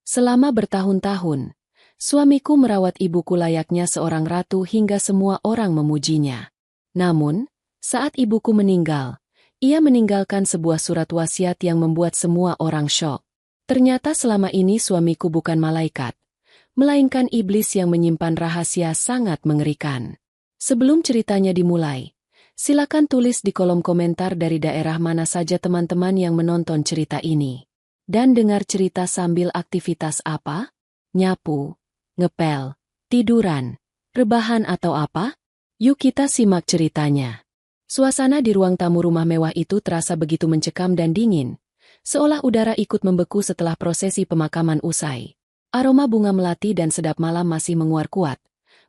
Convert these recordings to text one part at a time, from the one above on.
Selama bertahun-tahun, suamiku merawat ibuku layaknya seorang ratu hingga semua orang memujinya. Namun, saat ibuku meninggal, ia meninggalkan sebuah surat wasiat yang membuat semua orang syok. Ternyata selama ini suamiku bukan malaikat, melainkan iblis yang menyimpan rahasia sangat mengerikan. Sebelum ceritanya dimulai, silakan tulis di kolom komentar dari daerah mana saja teman-teman yang menonton cerita ini. Dan dengar cerita sambil aktivitas apa? Nyapu, ngepel, tiduran, rebahan atau apa? Yuk kita simak ceritanya. Suasana di ruang tamu rumah mewah itu terasa begitu mencekam dan dingin, seolah udara ikut membeku setelah prosesi pemakaman usai. Aroma bunga melati dan sedap malam masih menguar kuat,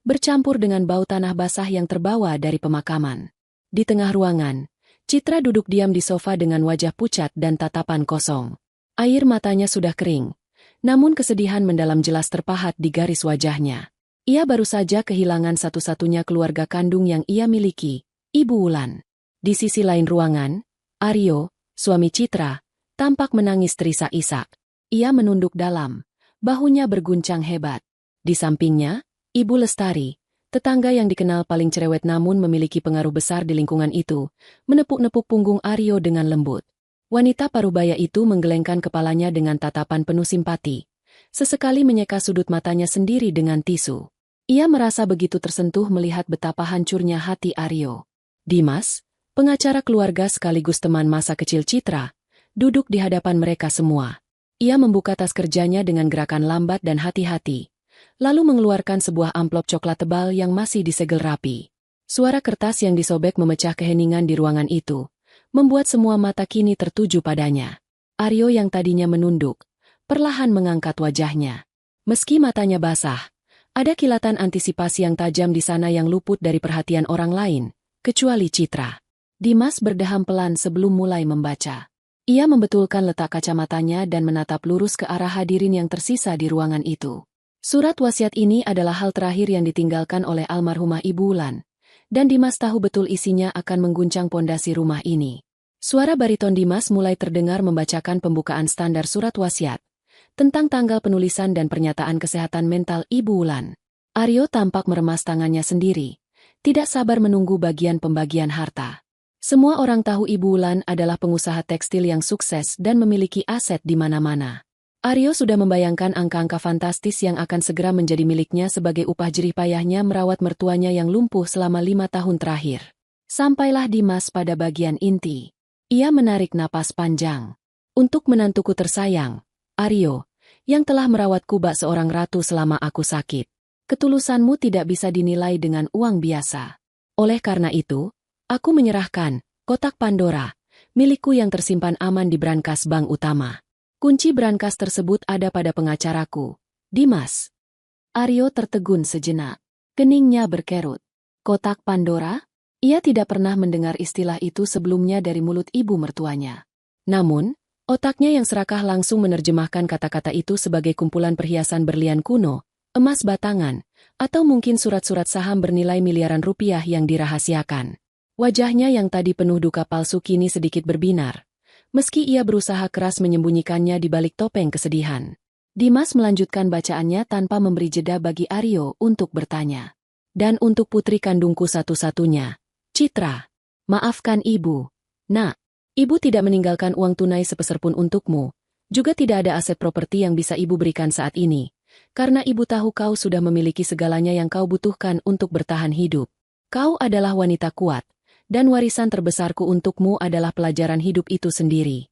bercampur dengan bau tanah basah yang terbawa dari pemakaman. Di tengah ruangan, Citra duduk diam di sofa dengan wajah pucat dan tatapan kosong. Air matanya sudah kering, namun kesedihan mendalam jelas terpahat di garis wajahnya. Ia baru saja kehilangan satu-satunya keluarga kandung yang ia miliki, Ibu Wulan. Di sisi lain ruangan, Aryo, suami Citra, tampak menangis terisak-isak. Ia menunduk dalam, bahunya berguncang hebat. Di sampingnya, Ibu Lestari, tetangga yang dikenal paling cerewet namun memiliki pengaruh besar di lingkungan itu, menepuk-nepuk punggung Aryo dengan lembut. Wanita parubaya itu menggelengkan kepalanya dengan tatapan penuh simpati. Sesekali menyeka sudut matanya sendiri dengan tisu. Ia merasa begitu tersentuh melihat betapa hancurnya hati Aryo. Dimas, pengacara keluarga sekaligus teman masa kecil Citra, duduk di hadapan mereka semua. Ia membuka tas kerjanya dengan gerakan lambat dan hati-hati, lalu mengeluarkan sebuah amplop coklat tebal yang masih disegel rapi. Suara kertas yang disobek memecah keheningan di ruangan itu, membuat semua mata kini tertuju padanya. Aryo yang tadinya menunduk, perlahan mengangkat wajahnya. Meski matanya basah, ada kilatan antisipasi yang tajam di sana yang luput dari perhatian orang lain, kecuali Citra. Dimas berdeham pelan sebelum mulai membaca. Ia membetulkan letak kacamatanya dan menatap lurus ke arah hadirin yang tersisa di ruangan itu. Surat wasiat ini adalah hal terakhir yang ditinggalkan oleh almarhumah Ibu Wulan, dan Dimas tahu betul isinya akan mengguncang pondasi rumah ini. Suara bariton Dimas mulai terdengar membacakan pembukaan standar surat wasiat, tentang tanggal penulisan dan pernyataan kesehatan mental Ibu Wulan. Aryo tampak meremas tangannya sendiri, tidak sabar menunggu bagian pembagian harta. Semua orang tahu Ibu Wulan adalah pengusaha tekstil yang sukses dan memiliki aset di mana-mana. Aryo sudah membayangkan angka-angka fantastis yang akan segera menjadi miliknya sebagai upah jerih payahnya merawat mertuanya yang lumpuh selama 5 tahun terakhir. Sampailah Dimas pada bagian inti. Ia menarik napas panjang. Untuk menantuku tersayang, Aryo, yang telah merawatku bak seorang ratu selama aku sakit. Ketulusanmu tidak bisa dinilai dengan uang biasa. Oleh karena itu, aku menyerahkan kotak Pandora, milikku yang tersimpan aman di brankas bank utama. Kunci brankas tersebut ada pada pengacaraku, Dimas. Aryo tertegun sejenak. Keningnya berkerut. Kotak Pandora? Ia tidak pernah mendengar istilah itu sebelumnya dari mulut ibu mertuanya. Namun, otaknya yang serakah langsung menerjemahkan kata-kata itu sebagai kumpulan perhiasan berlian kuno, emas batangan, atau mungkin surat-surat saham bernilai miliaran rupiah yang dirahasiakan. Wajahnya yang tadi penuh duka palsu kini sedikit berbinar, meski ia berusaha keras menyembunyikannya di balik topeng kesedihan. Dimas melanjutkan bacaannya tanpa memberi jeda bagi Aryo untuk bertanya. Dan untuk putri kandungku satu-satunya, Citra, maafkan ibu. Nak, ibu tidak meninggalkan uang tunai sepeser pun untukmu, juga tidak ada aset properti yang bisa ibu berikan saat ini, karena ibu tahu kau sudah memiliki segalanya yang kau butuhkan untuk bertahan hidup. Kau adalah wanita kuat, dan warisan terbesarku untukmu adalah pelajaran hidup itu sendiri.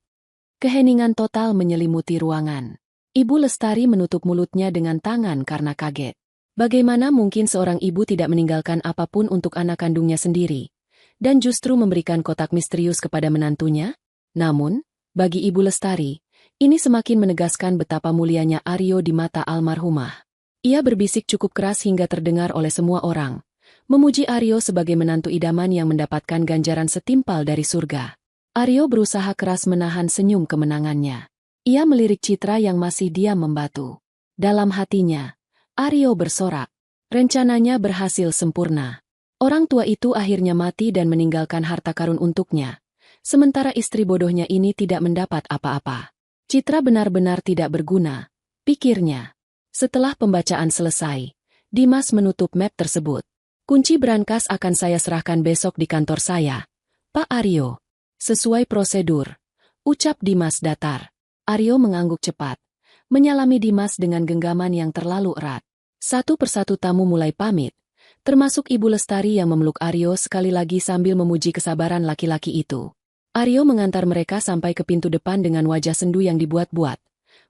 Keheningan total menyelimuti ruangan. Ibu Lestari menutup mulutnya dengan tangan karena kaget. Bagaimana mungkin seorang ibu tidak meninggalkan apapun untuk anak kandungnya sendiri, dan justru memberikan kotak misterius kepada menantunya? Namun, bagi Ibu Lestari, ini semakin menegaskan betapa mulianya Aryo di mata almarhumah. Ia berbisik cukup keras hingga terdengar oleh semua orang, memuji Aryo sebagai menantu idaman yang mendapatkan ganjaran setimpal dari surga. Aryo berusaha keras menahan senyum kemenangannya. Ia melirik Citra yang masih diam membatu. Dalam hatinya, Aryo bersorak. Rencananya berhasil sempurna. Orang tua itu akhirnya mati dan meninggalkan harta karun untuknya, sementara istri bodohnya ini tidak mendapat apa-apa. Citra benar-benar tidak berguna. pikirnya. Setelah pembacaan selesai, Dimas menutup map tersebut. Kunci berangkas akan saya serahkan besok di kantor saya, Pak Aryo. Sesuai prosedur, ucap Dimas datar. Aryo mengangguk cepat, menyalami Dimas dengan genggaman yang terlalu erat. Satu persatu tamu mulai pamit, termasuk Ibu Lestari yang memeluk Aryo sekali lagi sambil memuji kesabaran laki-laki itu. Aryo mengantar mereka sampai ke pintu depan dengan wajah sendu yang dibuat-buat,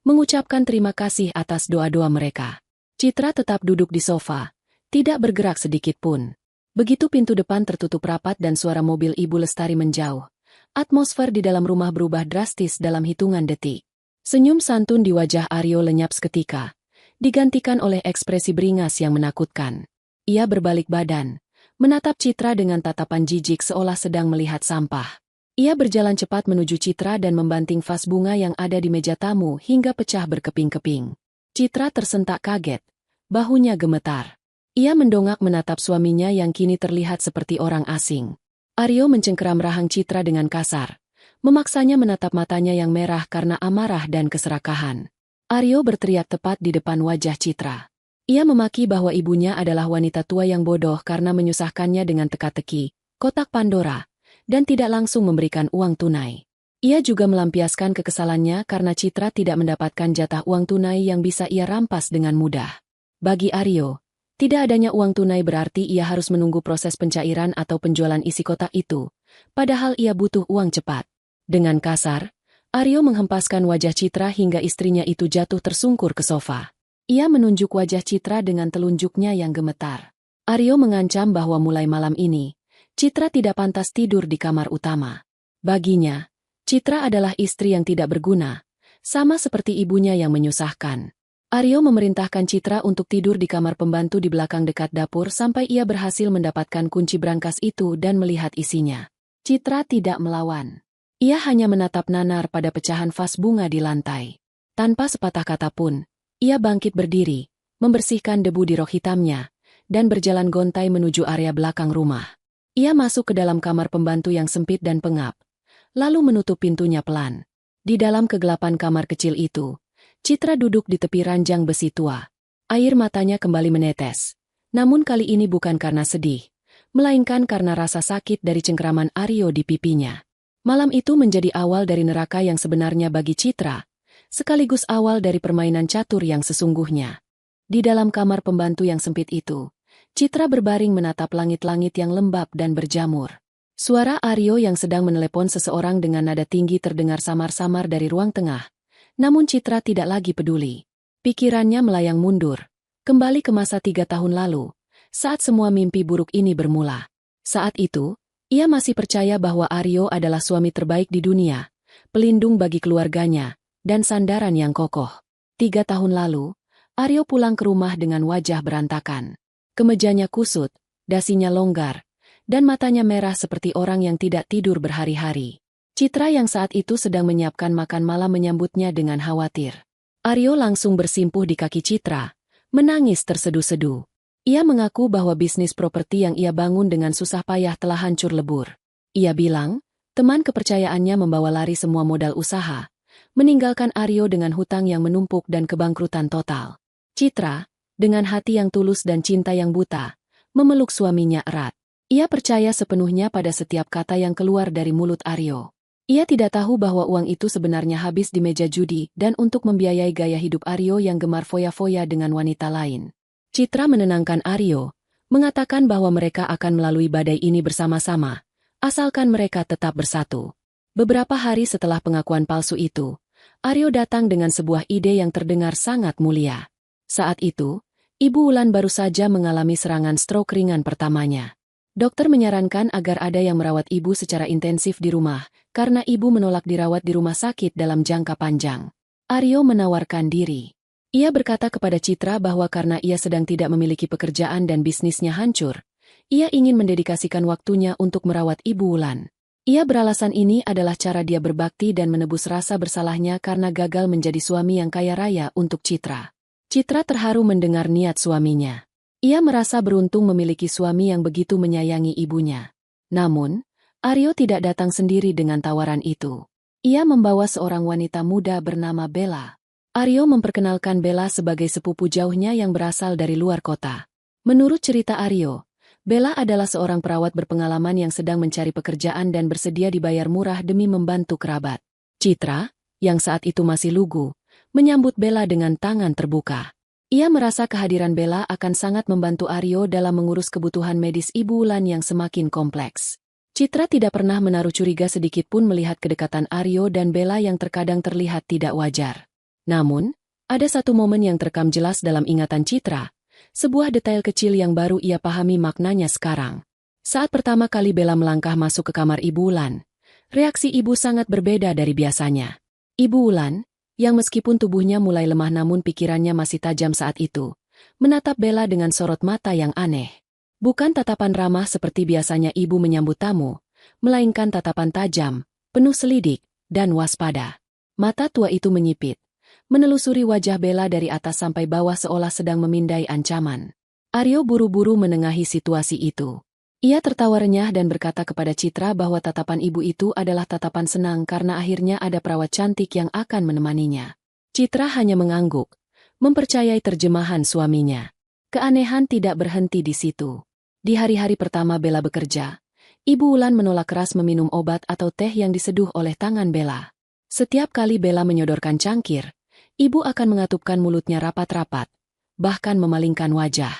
mengucapkan terima kasih atas doa-doa mereka. Citra tetap duduk di sofa, tidak bergerak sedikit pun. Begitu pintu depan tertutup rapat dan suara mobil Ibu Lestari menjauh, atmosfer di dalam rumah berubah drastis dalam hitungan detik. Senyum santun di wajah Aryo lenyap seketika, digantikan oleh ekspresi beringas yang menakutkan. Ia berbalik badan, menatap Citra dengan tatapan jijik seolah sedang melihat sampah. Ia berjalan cepat menuju Citra dan membanting vas bunga yang ada di meja tamu hingga pecah berkeping-keping. Citra tersentak kaget, bahunya gemetar. Ia mendongak menatap suaminya yang kini terlihat seperti orang asing. Aryo mencengkeram rahang Citra dengan kasar, memaksanya menatap matanya yang merah karena amarah dan keserakahan. Aryo berteriak tepat di depan wajah Citra. Ia memaki bahwa ibunya adalah wanita tua yang bodoh karena menyusahkannya dengan teka-teki, kotak Pandora, dan tidak langsung memberikan uang tunai. Ia juga melampiaskan kekesalannya karena Citra tidak mendapatkan jatah uang tunai yang bisa ia rampas dengan mudah. Bagi Aryo, tidak adanya uang tunai berarti ia harus menunggu proses pencairan atau penjualan isi kotak itu, padahal ia butuh uang cepat. Dengan kasar, Aryo menghempaskan wajah Citra hingga istrinya itu jatuh tersungkur ke sofa. Ia menunjuk wajah Citra dengan telunjuknya yang gemetar. Aryo mengancam bahwa mulai malam ini, Citra tidak pantas tidur di kamar utama. Baginya, Citra adalah istri yang tidak berguna, sama seperti ibunya yang menyusahkan. Aryo memerintahkan Citra untuk tidur di kamar pembantu di belakang dekat dapur sampai ia berhasil mendapatkan kunci brankas itu dan melihat isinya. Citra tidak melawan. Ia hanya menatap nanar pada pecahan vas bunga di lantai. Tanpa sepatah kata pun, ia bangkit berdiri, membersihkan debu di rok hitamnya, dan berjalan gontai menuju area belakang rumah. Ia masuk ke dalam kamar pembantu yang sempit dan pengap, lalu menutup pintunya pelan. Di dalam kegelapan kamar kecil itu, Citra duduk di tepi ranjang besi tua. Air matanya kembali menetes. Namun kali ini bukan karena sedih, melainkan karena rasa sakit dari cengkeraman Aryo di pipinya. Malam itu menjadi awal dari neraka yang sebenarnya bagi Citra, sekaligus awal dari permainan catur yang sesungguhnya. Di dalam kamar pembantu yang sempit itu, Citra berbaring menatap langit-langit yang lembab dan berjamur. Suara Aryo yang sedang menelepon seseorang dengan nada tinggi terdengar samar-samar dari ruang tengah, namun Citra tidak lagi peduli. Pikirannya melayang mundur, kembali ke masa 3 tahun lalu, saat semua mimpi buruk ini bermula. Saat itu, ia masih percaya bahwa Aryo adalah suami terbaik di dunia, pelindung bagi keluarganya, dan sandaran yang kokoh. 3 tahun lalu, Aryo pulang ke rumah dengan wajah berantakan. Kemejanya kusut, dasinya longgar, dan matanya merah seperti orang yang tidak tidur berhari-hari. Citra yang saat itu sedang menyiapkan makan malam menyambutnya dengan khawatir. Aryo langsung bersimpuh di kaki Citra, menangis terseduh-seduh. Ia mengaku bahwa bisnis properti yang ia bangun dengan susah payah telah hancur lebur. Ia bilang, teman kepercayaannya membawa lari semua modal usaha, meninggalkan Aryo dengan hutang yang menumpuk dan kebangkrutan total. Citra, dengan hati yang tulus dan cinta yang buta, memeluk suaminya erat. Ia percaya sepenuhnya pada setiap kata yang keluar dari mulut Aryo. Ia tidak tahu bahwa uang itu sebenarnya habis di meja judi dan untuk membiayai gaya hidup Aryo yang gemar foya-foya dengan wanita lain. Citra menenangkan Aryo, mengatakan bahwa mereka akan melalui badai ini bersama-sama, asalkan mereka tetap bersatu. Beberapa hari setelah pengakuan palsu itu, Aryo datang dengan sebuah ide yang terdengar sangat mulia. Saat itu, Ibu Wulan baru saja mengalami serangan stroke ringan pertamanya. Dokter menyarankan agar ada yang merawat ibu secara intensif di rumah, karena ibu menolak dirawat di rumah sakit dalam jangka panjang. Aryo menawarkan diri. Ia berkata kepada Citra bahwa karena ia sedang tidak memiliki pekerjaan dan bisnisnya hancur, ia ingin mendedikasikan waktunya untuk merawat Ibu Wulan. Ia beralasan ini adalah cara dia berbakti dan menebus rasa bersalahnya karena gagal menjadi suami yang kaya raya untuk Citra. Citra terharu mendengar niat suaminya. Ia merasa beruntung memiliki suami yang begitu menyayangi ibunya. Namun, Aryo tidak datang sendiri dengan tawaran itu. Ia membawa seorang wanita muda bernama Bella. Aryo memperkenalkan Bella sebagai sepupu jauhnya yang berasal dari luar kota. Menurut cerita Aryo, Bella adalah seorang perawat berpengalaman yang sedang mencari pekerjaan dan bersedia dibayar murah demi membantu kerabat. Citra, yang saat itu masih lugu, menyambut Bella dengan tangan terbuka. Ia merasa kehadiran Bella akan sangat membantu Aryo dalam mengurus kebutuhan medis Ibu Wulan yang semakin kompleks. Citra tidak pernah menaruh curiga sedikit pun melihat kedekatan Aryo dan Bella yang terkadang terlihat tidak wajar. Namun, ada satu momen yang terekam jelas dalam ingatan Citra, sebuah detail kecil yang baru ia pahami maknanya sekarang. Saat pertama kali Bella melangkah masuk ke kamar Ibu Wulan, reaksi ibu sangat berbeda dari biasanya. Ibu Wulan, yang meskipun tubuhnya mulai lemah namun pikirannya masih tajam saat itu, menatap Bella dengan sorot mata yang aneh. Bukan tatapan ramah seperti biasanya ibu menyambut tamu, melainkan tatapan tajam, penuh selidik, dan waspada. Mata tua itu menyipit, menelusuri wajah Bella dari atas sampai bawah seolah sedang memindai ancaman. Aryo buru-buru menengahi situasi itu. Ia tertawa renyah dan berkata kepada Citra bahwa tatapan ibu itu adalah tatapan senang karena akhirnya ada perawat cantik yang akan menemaninya. Citra hanya mengangguk, mempercayai terjemahan suaminya. Keanehan tidak berhenti di situ. Di hari-hari pertama Bella bekerja, Ibu Wulan menolak keras meminum obat atau teh yang diseduh oleh tangan Bella. Setiap kali Bella menyodorkan cangkir, ibu akan mengatupkan mulutnya rapat-rapat, bahkan memalingkan wajah.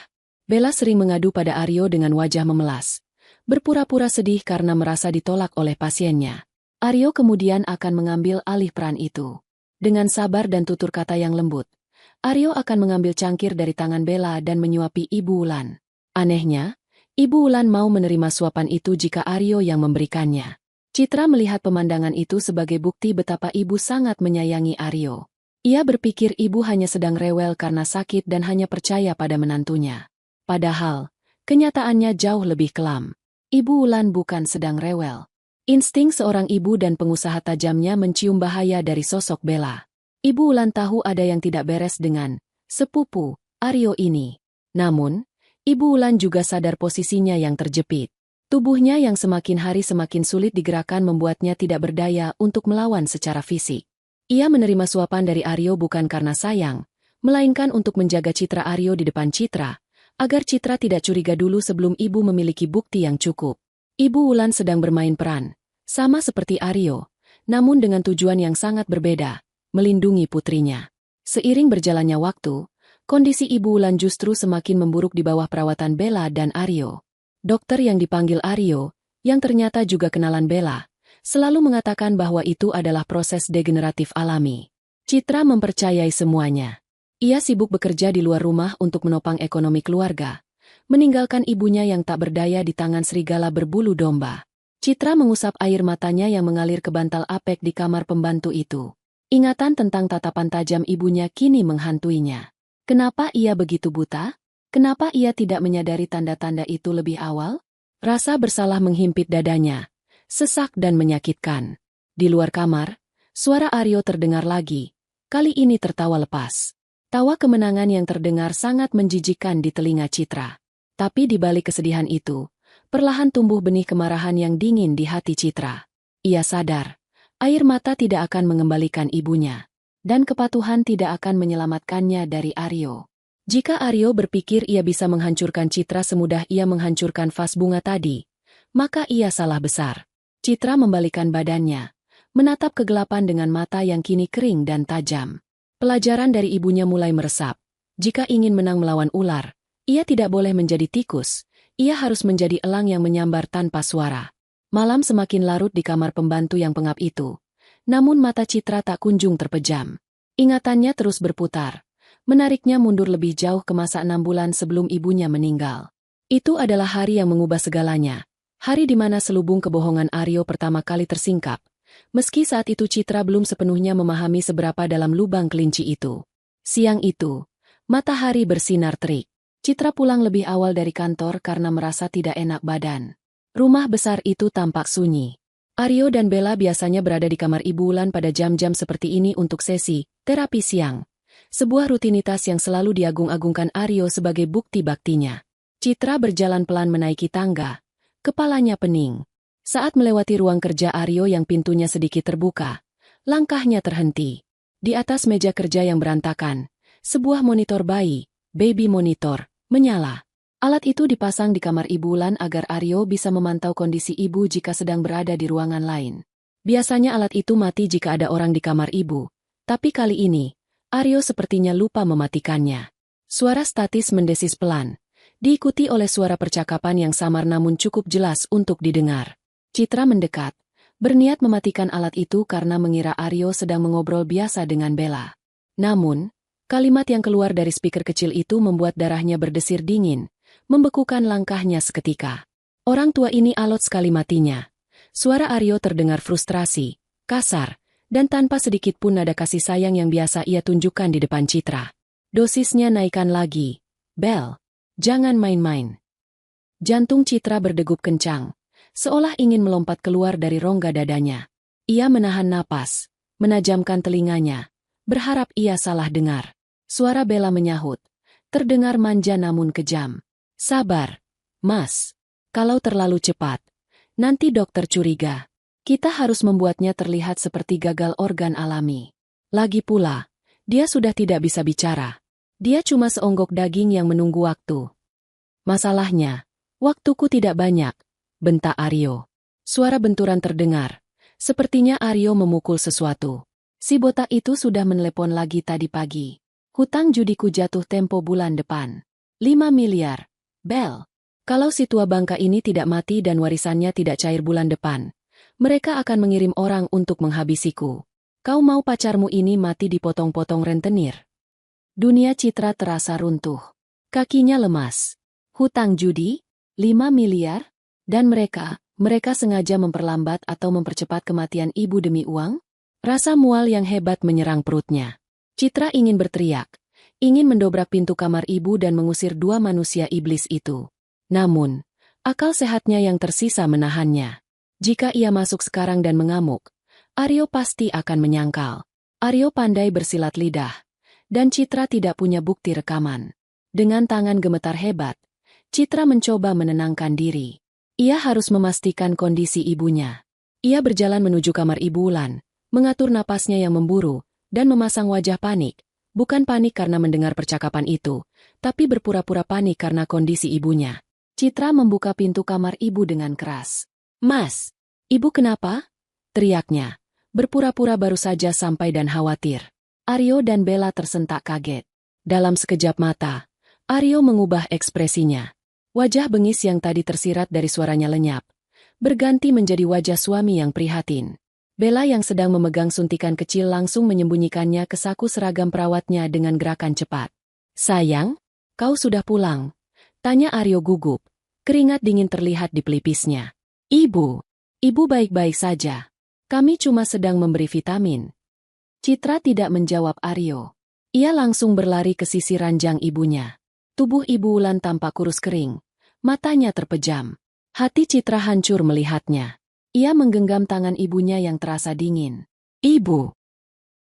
Bella sering mengadu pada Aryo dengan wajah memelas, berpura-pura sedih karena merasa ditolak oleh pasiennya. Aryo kemudian akan mengambil alih peran itu. Dengan sabar dan tutur kata yang lembut, Aryo akan mengambil cangkir dari tangan Bella dan menyuapi Ibu Wulan. Anehnya, Ibu Wulan mau menerima suapan itu jika Aryo yang memberikannya. Citra melihat pemandangan itu sebagai bukti betapa ibu sangat menyayangi Aryo. Ia berpikir ibu hanya sedang rewel karena sakit dan hanya percaya pada menantunya. Padahal, kenyataannya jauh lebih kelam. Ibu Wulan bukan sedang rewel. Insting seorang ibu dan pengusaha tajamnya mencium bahaya dari sosok Bella. Ibu Wulan tahu ada yang tidak beres dengan sepupu Aryo ini. Namun, Ibu Wulan juga sadar posisinya yang terjepit. Tubuhnya yang semakin hari semakin sulit digerakkan membuatnya tidak berdaya untuk melawan secara fisik. Ia menerima suapan dari Aryo bukan karena sayang, melainkan untuk menjaga citra Aryo di depan Citra, agar Citra tidak curiga dulu sebelum ibu memiliki bukti yang cukup. Ibu Wulan sedang bermain peran, sama seperti Aryo, namun dengan tujuan yang sangat berbeda, melindungi putrinya. Seiring berjalannya waktu, kondisi Ibu Wulan justru semakin memburuk di bawah perawatan Bella dan Aryo. Dokter yang dipanggil Aryo, yang ternyata juga kenalan Bella, selalu mengatakan bahwa itu adalah proses degeneratif alami. Citra mempercayai semuanya. Ia sibuk bekerja di luar rumah untuk menopang ekonomi keluarga, meninggalkan ibunya yang tak berdaya di tangan serigala berbulu domba. Citra mengusap air matanya yang mengalir ke bantal apek di kamar pembantu itu. Ingatan tentang tatapan tajam ibunya kini menghantuinya. Kenapa ia begitu buta? Kenapa ia tidak menyadari tanda-tanda itu lebih awal? Rasa bersalah menghimpit dadanya, sesak dan menyakitkan. Di luar kamar, suara Aryo terdengar lagi, kali ini tertawa lepas. Tawa kemenangan yang terdengar sangat menjijikkan di telinga Citra. Tapi di balik kesedihan itu, perlahan tumbuh benih kemarahan yang dingin di hati Citra. Ia sadar, air mata tidak akan mengembalikan ibunya, dan kepatuhan tidak akan menyelamatkannya dari Aryo. Jika Aryo berpikir ia bisa menghancurkan Citra semudah ia menghancurkan vas bunga tadi, maka ia salah besar. Citra membalikkan badannya, menatap kegelapan dengan mata yang kini kering dan tajam. Pelajaran dari ibunya mulai meresap. Jika ingin menang melawan ular, ia tidak boleh menjadi tikus, ia harus menjadi elang yang menyambar tanpa suara. Malam semakin larut di kamar pembantu yang pengap itu, namun mata Citra tak kunjung terpejam. Ingatannya terus berputar, menariknya mundur lebih jauh ke masa 6 bulan sebelum ibunya meninggal. Itu adalah hari yang mengubah segalanya, hari di mana selubung kebohongan Aryo pertama kali tersingkap, meski saat itu Citra belum sepenuhnya memahami seberapa dalam lubang kelinci itu. Siang itu, matahari bersinar terik. Citra pulang lebih awal dari kantor karena merasa tidak enak badan. Rumah besar itu tampak sunyi. Aryo dan Bella biasanya berada di kamar Ibu Wulan pada jam-jam seperti ini untuk sesi terapi siang. Sebuah rutinitas yang selalu diagung-agungkan Aryo sebagai bukti baktinya. Citra berjalan pelan menaiki tangga. Kepalanya pening. Saat melewati ruang kerja Aryo yang pintunya sedikit terbuka, langkahnya terhenti. Di atas meja kerja yang berantakan, sebuah monitor bayi, baby monitor, menyala. Alat itu dipasang di kamar Ibu Wulan agar Aryo bisa memantau kondisi ibu jika sedang berada di ruangan lain. Biasanya alat itu mati jika ada orang di kamar ibu, tapi kali ini, Aryo sepertinya lupa mematikannya. Suara statis mendesis pelan, diikuti oleh suara percakapan yang samar namun cukup jelas untuk didengar. Citra mendekat, berniat mematikan alat itu karena mengira Aryo sedang mengobrol biasa dengan Bella. Namun, kalimat yang keluar dari speaker kecil itu membuat darahnya berdesir dingin, membekukan langkahnya seketika. Orang tua ini alot sekali matinya. Suara Aryo terdengar frustrasi, kasar, dan tanpa sedikit pun nada kasih sayang yang biasa ia tunjukkan di depan Citra. Dosisnya naikkan lagi. Bel, jangan main-main. Jantung Citra berdegup kencang, seolah ingin melompat keluar dari rongga dadanya. Ia menahan napas, menajamkan telinganya, berharap ia salah dengar. Suara Bella menyahut, terdengar manja namun kejam. Sabar, Mas. Kalau terlalu cepat, nanti dokter curiga. Kita harus membuatnya terlihat seperti gagal organ alami. Lagi pula, dia sudah tidak bisa bicara. Dia cuma seonggok daging yang menunggu waktu. Masalahnya, waktuku tidak banyak, bentak Aryo. Suara benturan terdengar. Sepertinya Aryo memukul sesuatu. Si botak itu sudah menelepon lagi tadi pagi. Hutang judiku jatuh tempo bulan depan. 5 miliar. Bel, kalau si tua bangka ini tidak mati dan warisannya tidak cair bulan depan, mereka akan mengirim orang untuk menghabisiku. Kau mau pacarmu ini mati dipotong-potong rentenir? Dunia Citra terasa runtuh. Kakinya lemas. Hutang judi? 5 miliar? Dan mereka sengaja memperlambat atau mempercepat kematian ibu demi uang? Rasa mual yang hebat menyerang perutnya. Citra ingin berteriak, ingin mendobrak pintu kamar ibu dan mengusir dua manusia iblis itu. Namun, akal sehatnya yang tersisa menahannya. Jika ia masuk sekarang dan mengamuk, Aryo pasti akan menyangkal. Aryo pandai bersilat lidah, dan Citra tidak punya bukti rekaman. Dengan tangan gemetar hebat, Citra mencoba menenangkan diri. Ia harus memastikan kondisi ibunya. Ia berjalan menuju kamar Ibu Wulan, mengatur napasnya yang memburu, dan memasang wajah panik. Bukan panik karena mendengar percakapan itu, tapi berpura-pura panik karena kondisi ibunya. Citra membuka pintu kamar ibu dengan keras. Mas, ibu kenapa? Teriaknya. Berpura-pura baru saja sampai dan khawatir. Aryo dan Bella tersentak kaget. Dalam sekejap mata, Aryo mengubah ekspresinya. Wajah bengis yang tadi tersirat dari suaranya lenyap, berganti menjadi wajah suami yang prihatin. Bella yang sedang memegang suntikan kecil langsung menyembunyikannya ke saku seragam perawatnya dengan gerakan cepat. Sayang, kau sudah pulang? Tanya Aryo gugup. Keringat dingin terlihat di pelipisnya. Ibu baik-baik saja. Kami cuma sedang memberi vitamin. Citra tidak menjawab Aryo. Ia langsung berlari ke sisi ranjang ibunya. Tubuh Ibu Wulan tampak kurus kering. Matanya terpejam. Hati Citra hancur melihatnya. Ia menggenggam tangan ibunya yang terasa dingin. Ibu!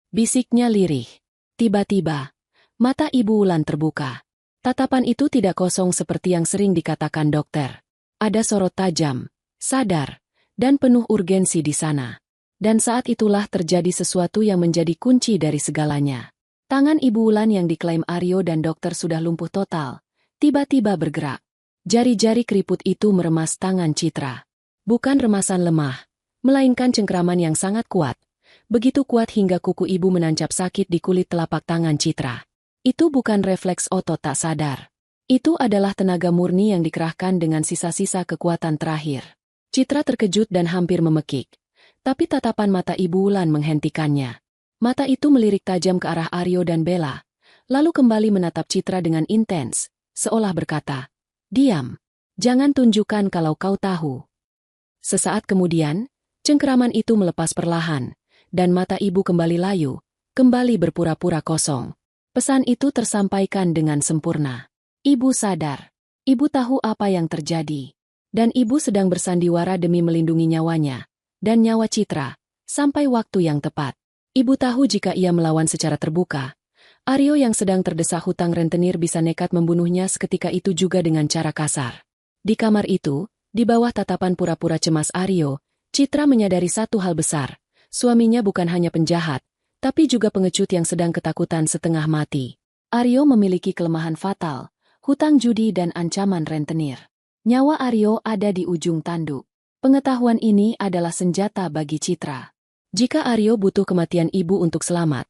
Bisiknya lirih. Tiba-tiba, mata Ibu Wulan terbuka. Tatapan itu tidak kosong seperti yang sering dikatakan dokter. Ada sorot tajam, sadar, dan penuh urgensi di sana. Dan saat itulah terjadi sesuatu yang menjadi kunci dari segalanya. Tangan Ibu Wulan yang diklaim Aryo dan dokter sudah lumpuh total, tiba-tiba bergerak. Jari-jari keriput itu meremas tangan Citra. Bukan remasan lemah, melainkan cengkraman yang sangat kuat. Begitu kuat hingga kuku ibu menancap sakit di kulit telapak tangan Citra. Itu bukan refleks otot tak sadar. Itu adalah tenaga murni yang dikerahkan dengan sisa-sisa kekuatan terakhir. Citra terkejut dan hampir memekik. Tapi tatapan mata Ibu Wulan menghentikannya. Mata itu melirik tajam ke arah Aryo dan Bella, lalu kembali menatap Citra dengan intens, seolah berkata, "Diam, jangan tunjukkan kalau kau tahu." Sesaat kemudian, cengkeraman itu melepas perlahan, dan mata ibu kembali layu, kembali berpura-pura kosong. Pesan itu tersampaikan dengan sempurna. Ibu sadar. Ibu tahu apa yang terjadi. Dan ibu sedang bersandiwara demi melindungi nyawanya, dan nyawa Citra, sampai waktu yang tepat. Ibu tahu jika ia melawan secara terbuka, Aryo yang sedang terdesak hutang rentenir bisa nekat membunuhnya seketika itu juga dengan cara kasar. Di kamar itu, di bawah tatapan pura-pura cemas Aryo, Citra menyadari satu hal besar. Suaminya bukan hanya penjahat, tapi juga pengecut yang sedang ketakutan setengah mati. Aryo memiliki kelemahan fatal, hutang judi dan ancaman rentenir. Nyawa Aryo ada di ujung tanduk. Pengetahuan ini adalah senjata bagi Citra. Jika Aryo butuh kematian ibu untuk selamat,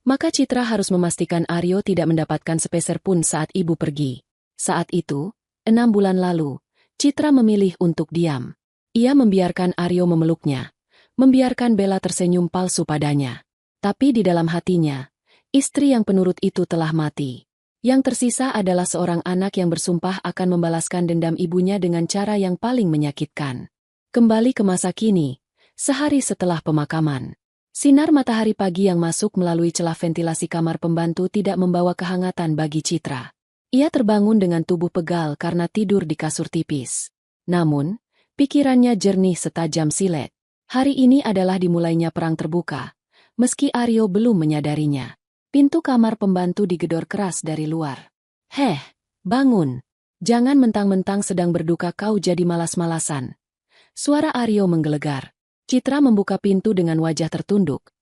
maka Citra harus memastikan Aryo tidak mendapatkan sepeser pun saat ibu pergi. Saat itu, 6 bulan lalu, Citra memilih untuk diam. Ia membiarkan Aryo memeluknya, membiarkan Bella tersenyum palsu padanya. Tapi di dalam hatinya, istri yang penurut itu telah mati. Yang tersisa adalah seorang anak yang bersumpah akan membalaskan dendam ibunya dengan cara yang paling menyakitkan. Kembali ke masa kini, sehari setelah pemakaman. Sinar matahari pagi yang masuk melalui celah ventilasi kamar pembantu tidak membawa kehangatan bagi Citra. Ia terbangun dengan tubuh pegal karena tidur di kasur tipis. Namun, pikirannya jernih setajam silet. Hari ini adalah dimulainya perang terbuka, meski Aryo belum menyadarinya. Pintu kamar pembantu digedor keras dari luar. "Heh, bangun. Jangan mentang-mentang sedang berduka kau jadi malas-malasan." Suara Aryo menggelegar. Citra membuka pintu dengan wajah tertunduk.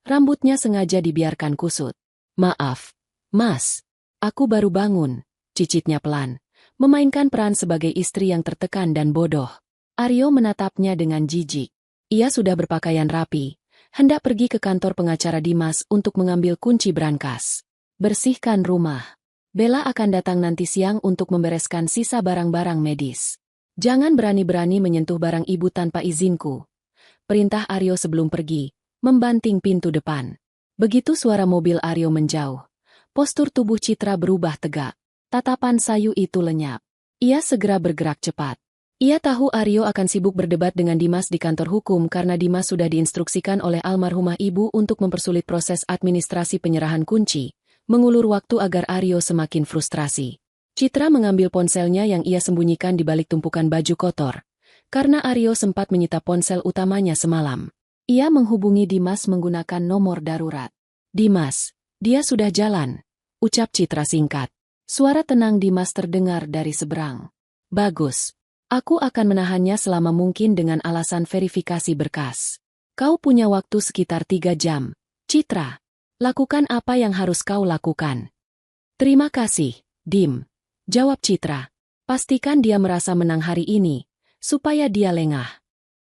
Rambutnya sengaja dibiarkan kusut. "Maaf, Mas. Aku baru bangun," cicitnya pelan, memainkan peran sebagai istri yang tertekan dan bodoh. Aryo menatapnya dengan jijik. Ia sudah berpakaian rapi, hendak pergi ke kantor pengacara Dimas untuk mengambil kunci brankas. "Bersihkan rumah. Bella akan datang nanti siang untuk membereskan sisa barang-barang medis. Jangan berani-berani menyentuh barang ibu tanpa izinku," perintah Aryo sebelum pergi, membanting pintu depan. Begitu suara mobil Aryo menjauh, postur tubuh Citra berubah tegak. Tatapan sayu itu lenyap. Ia segera bergerak cepat. Ia tahu Aryo akan sibuk berdebat dengan Dimas di kantor hukum karena Dimas sudah diinstruksikan oleh almarhumah ibu untuk mempersulit proses administrasi penyerahan kunci, mengulur waktu agar Aryo semakin frustrasi. Citra mengambil ponselnya yang ia sembunyikan di balik tumpukan baju kotor, karena Aryo sempat menyita ponsel utamanya semalam. Ia menghubungi Dimas menggunakan nomor darurat. "Dimas, dia sudah jalan," ucap Citra singkat. Suara tenang Dimas terdengar dari seberang. "Bagus. Aku akan menahannya selama mungkin dengan alasan verifikasi berkas. Kau punya waktu sekitar 3 jam. Citra, lakukan apa yang harus kau lakukan." "Terima kasih, Dim," jawab Citra. "Pastikan dia merasa menang hari ini, supaya dia lengah."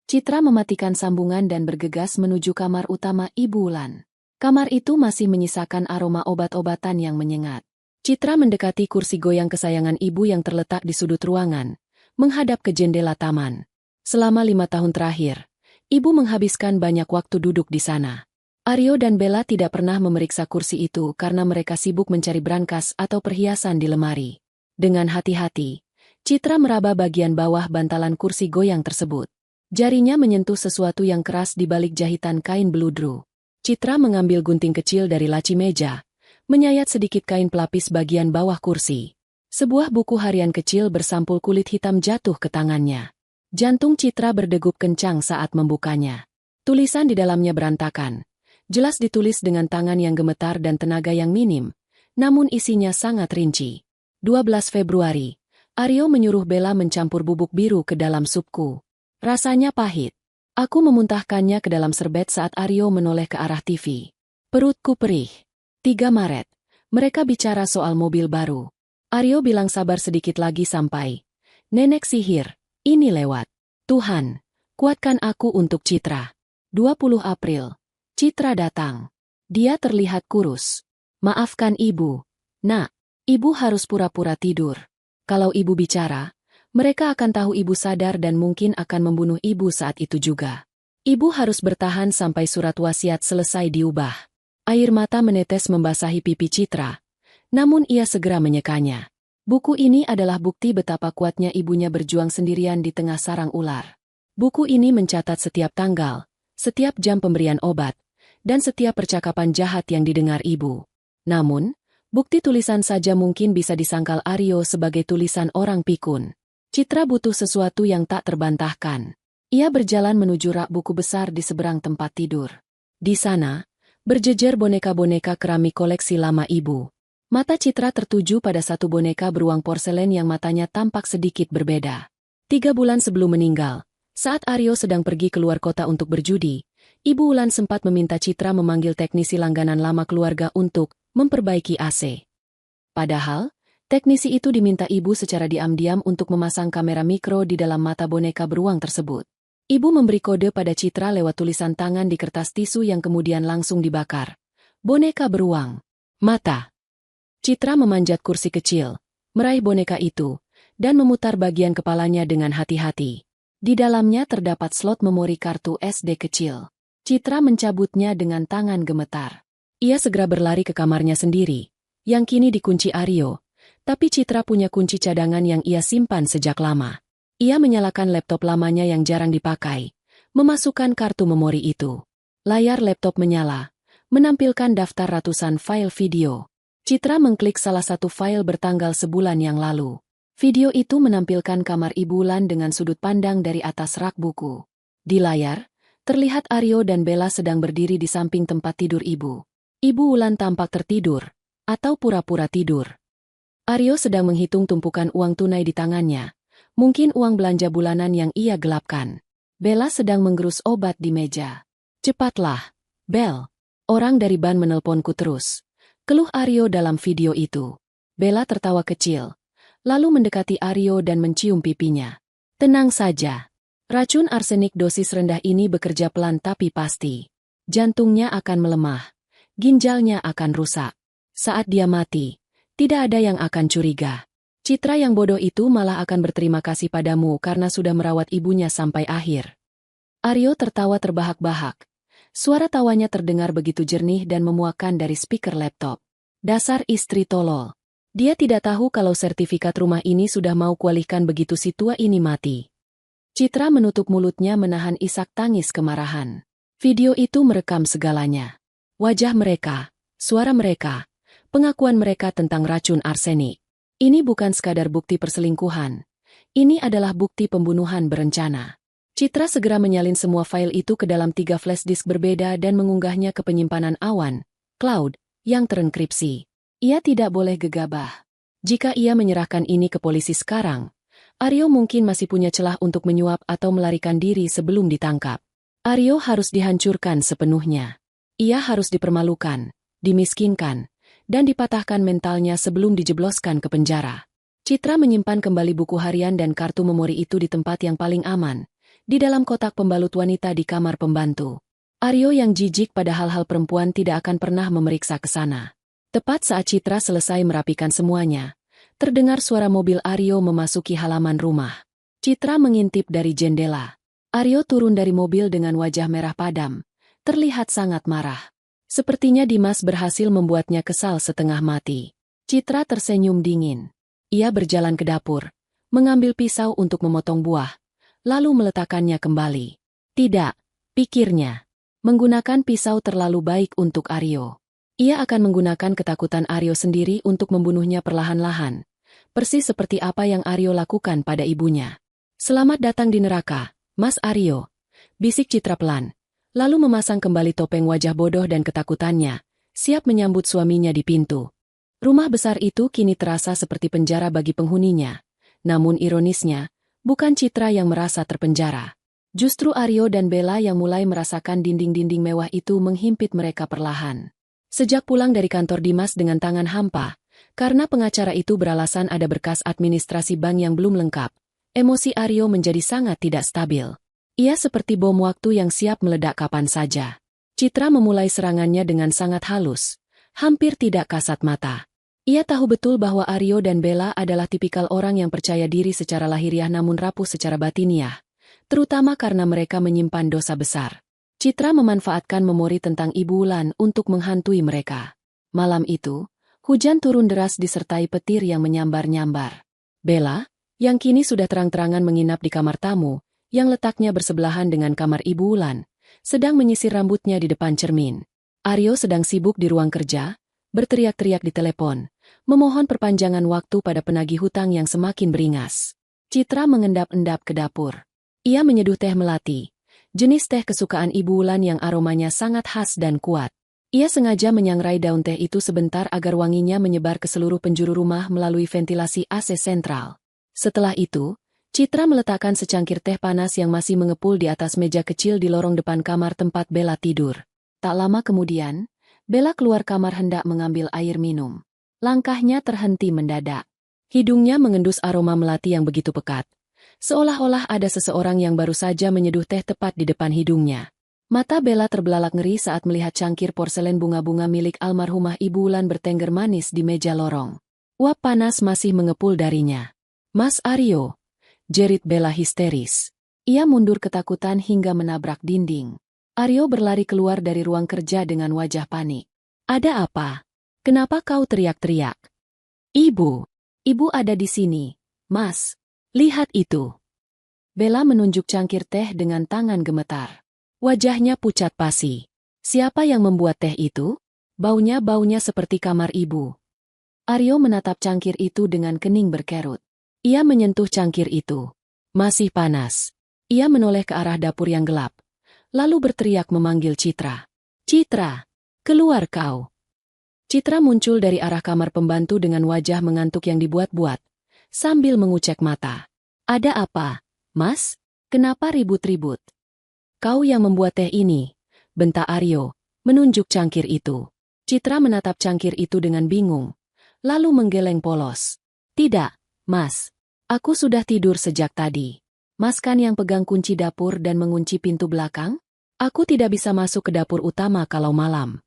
Citra mematikan sambungan dan bergegas menuju kamar utama Ibu Wulan. Kamar itu masih menyisakan aroma obat-obatan yang menyengat. Citra mendekati kursi goyang kesayangan ibu yang terletak di sudut ruangan, menghadap ke jendela taman. Selama 5 tahun terakhir, ibu menghabiskan banyak waktu duduk di sana. Aryo dan Bella tidak pernah memeriksa kursi itu karena mereka sibuk mencari brankas atau perhiasan di lemari. Dengan hati-hati, Citra meraba bagian bawah bantalan kursi goyang tersebut. Jarinya menyentuh sesuatu yang keras di balik jahitan kain beludru. Citra mengambil gunting kecil dari laci meja, menyayat sedikit kain pelapis bagian bawah kursi. Sebuah buku harian kecil bersampul kulit hitam jatuh ke tangannya. Jantung Citra berdegup kencang saat membukanya. Tulisan di dalamnya berantakan. Jelas ditulis dengan tangan yang gemetar dan tenaga yang minim, namun isinya sangat rinci. 12 Februari, Aryo menyuruh Bella mencampur bubuk biru ke dalam supku. Rasanya pahit. Aku memuntahkannya ke dalam serbet saat Aryo menoleh ke arah TV. Perutku perih. 3 Maret, mereka bicara soal mobil baru. Aryo bilang sabar sedikit lagi sampai. "Nenek sihir, ini lewat. Tuhan, kuatkan aku untuk Citra." 20 April, Citra datang. Dia terlihat kurus. "Maafkan ibu. Nak, ibu harus pura-pura tidur. Kalau ibu bicara, mereka akan tahu ibu sadar dan mungkin akan membunuh ibu saat itu juga. Ibu harus bertahan sampai surat wasiat selesai diubah." Air mata menetes membasahi pipi Citra. Namun ia segera menyekanya. Buku ini adalah bukti betapa kuatnya ibunya berjuang sendirian di tengah sarang ular. Buku ini mencatat setiap tanggal, setiap jam pemberian obat, dan setiap percakapan jahat yang didengar ibu. Namun, bukti tulisan saja mungkin bisa disangkal Aryo sebagai tulisan orang pikun. Citra butuh sesuatu yang tak terbantahkan. Ia berjalan menuju rak buku besar di seberang tempat tidur. Di sana, berjejer boneka-boneka keramik koleksi lama ibu. Mata Citra tertuju pada satu boneka beruang porselen yang matanya tampak sedikit berbeda. 3 bulan sebelum meninggal, saat Aryo sedang pergi keluar kota untuk berjudi, Ibu Wulan sempat meminta Citra memanggil teknisi langganan lama keluarga untuk memperbaiki AC. Padahal, teknisi itu diminta ibu secara diam-diam untuk memasang kamera mikro di dalam mata boneka beruang tersebut. Ibu memberi kode pada Citra lewat tulisan tangan di kertas tisu yang kemudian langsung dibakar. Boneka beruang. Mata. Citra memanjat kursi kecil, meraih boneka itu, dan memutar bagian kepalanya dengan hati-hati. Di dalamnya terdapat slot memori kartu SD kecil. Citra mencabutnya dengan tangan gemetar. Ia segera berlari ke kamarnya sendiri, yang kini dikunci Aryo, tapi Citra punya kunci cadangan yang ia simpan sejak lama. Ia menyalakan laptop lamanya yang jarang dipakai, memasukkan kartu memori itu. Layar laptop menyala, menampilkan daftar ratusan file video. Citra mengklik salah satu file bertanggal sebulan yang lalu. Video itu menampilkan kamar Ibu Wulan dengan sudut pandang dari atas rak buku. Di layar, terlihat Aryo dan Bella sedang berdiri di samping tempat tidur ibu. Ibu Wulan tampak tertidur, atau pura-pura tidur. Aryo sedang menghitung tumpukan uang tunai di tangannya, mungkin uang belanja bulanan yang ia gelapkan. Bella sedang menggerus obat di meja. "Cepatlah, Bel. Orang dari ban menelponku terus," keluh Aryo dalam video itu. Bella tertawa kecil, lalu mendekati Aryo dan mencium pipinya. "Tenang saja. Racun arsenik dosis rendah ini bekerja pelan tapi pasti. Jantungnya akan melemah, ginjalnya akan rusak. Saat dia mati, tidak ada yang akan curiga. Citra yang bodoh itu malah akan berterima kasih padamu karena sudah merawat ibunya sampai akhir." Aryo tertawa terbahak-bahak. Suara tawanya terdengar begitu jernih dan memuakkan dari speaker laptop. Dasar istri tolol. Dia tidak tahu kalau sertifikat rumah ini sudah mau kualihkan begitu si tua ini mati. Citra menutup mulutnya menahan isak tangis kemarahan. Video itu merekam segalanya. Wajah mereka, suara mereka, pengakuan mereka tentang racun arsenik. Ini bukan sekadar bukti perselingkuhan. Ini adalah bukti pembunuhan berencana. Citra segera menyalin semua file itu ke dalam 3 flash disk berbeda dan mengunggahnya ke penyimpanan awan, cloud, yang terenkripsi. Ia tidak boleh gegabah. Jika ia menyerahkan ini ke polisi sekarang, Aryo mungkin masih punya celah untuk menyuap atau melarikan diri sebelum ditangkap. Aryo harus dihancurkan sepenuhnya. Ia harus dipermalukan, dimiskinkan, dan dipatahkan mentalnya sebelum dijebloskan ke penjara. Citra menyimpan kembali buku harian dan kartu memori itu di tempat yang paling aman, di dalam kotak pembalut wanita di kamar pembantu. Aryo yang jijik pada hal-hal perempuan tidak akan pernah memeriksa ke sana. Tepat saat Citra selesai merapikan semuanya, terdengar suara mobil Aryo memasuki halaman rumah. Citra mengintip dari jendela. Aryo turun dari mobil dengan wajah merah padam, terlihat sangat marah. Sepertinya Dimas berhasil membuatnya kesal setengah mati. Citra tersenyum dingin. Ia berjalan ke dapur, mengambil pisau untuk memotong buah, lalu meletakkannya kembali. Tidak, pikirnya. Menggunakan pisau terlalu baik untuk Aryo. Ia akan menggunakan ketakutan Aryo sendiri untuk membunuhnya perlahan-lahan, persis seperti apa yang Aryo lakukan pada ibunya. "Selamat datang di neraka, Mas Aryo," bisik Citra pelan, lalu memasang kembali topeng wajah bodoh dan ketakutannya, siap menyambut suaminya di pintu. Rumah besar itu kini terasa seperti penjara bagi penghuninya, namun ironisnya, bukan Citra yang merasa terpenjara. Justru Aryo dan Bella yang mulai merasakan dinding-dinding mewah itu menghimpit mereka perlahan. Sejak pulang dari kantor Dimas dengan tangan hampa, karena pengacara itu beralasan ada berkas administrasi bank yang belum lengkap, emosi Aryo menjadi sangat tidak stabil. Ia seperti bom waktu yang siap meledak kapan saja. Citra memulai serangannya dengan sangat halus, hampir tidak kasat mata. Ia tahu betul bahwa Aryo dan Bella adalah tipikal orang yang percaya diri secara lahiriah namun rapuh secara batiniah, terutama karena mereka menyimpan dosa besar. Citra memanfaatkan memori tentang Ibu Wulan untuk menghantui mereka. Malam itu, hujan turun deras disertai petir yang menyambar-nyambar. Bella, yang kini sudah terang-terangan menginap di kamar tamu, yang letaknya bersebelahan dengan kamar Ibu Wulan, sedang menyisir rambutnya di depan cermin. Aryo sedang sibuk di ruang kerja, berteriak-teriak di telepon, memohon perpanjangan waktu pada penagih hutang yang semakin beringas. Citra mengendap-endap ke dapur. Ia menyeduh teh melati, jenis teh kesukaan Ibu Wulan yang aromanya sangat khas dan kuat. Ia sengaja menyangrai daun teh itu sebentar agar wanginya menyebar ke seluruh penjuru rumah melalui ventilasi AC sentral. Setelah itu, Citra meletakkan secangkir teh panas yang masih mengepul di atas meja kecil di lorong depan kamar tempat Bella tidur. Tak lama kemudian, Bella keluar kamar hendak mengambil air minum. Langkahnya terhenti mendadak. Hidungnya mengendus aroma melati yang begitu pekat. Seolah-olah ada seseorang yang baru saja menyeduh teh tepat di depan hidungnya. Mata Bella terbelalak ngeri saat melihat cangkir porselen bunga-bunga milik almarhumah Ibu Wulan bertengger manis di meja lorong. Uap panas masih mengepul darinya. "Mas Aryo!" jerit Bella histeris. Ia mundur ketakutan hingga menabrak dinding. Aryo berlari keluar dari ruang kerja dengan wajah panik. "Ada apa? Kenapa kau teriak-teriak?" "Ibu! Ibu ada di sini, Mas. Lihat itu." Bella menunjuk cangkir teh dengan tangan gemetar. Wajahnya pucat pasi. "Siapa yang membuat teh itu? Baunya seperti kamar ibu." Aryo menatap cangkir itu dengan kening berkerut. Ia menyentuh cangkir itu. Masih panas. Ia menoleh ke arah dapur yang gelap. Lalu berteriak memanggil Citra. "Citra, keluar kau." Citra muncul dari arah kamar pembantu dengan wajah mengantuk yang dibuat-buat, sambil mengucek mata. "Ada apa, Mas? Kenapa ribut-ribut?" "Kau yang membuat teh ini," bentak Aryo, menunjuk cangkir itu. Citra menatap cangkir itu dengan bingung, lalu menggeleng polos. "Tidak, Mas. Aku sudah tidur sejak tadi. Mas kan yang pegang kunci dapur dan mengunci pintu belakang? Aku tidak bisa masuk ke dapur utama kalau malam."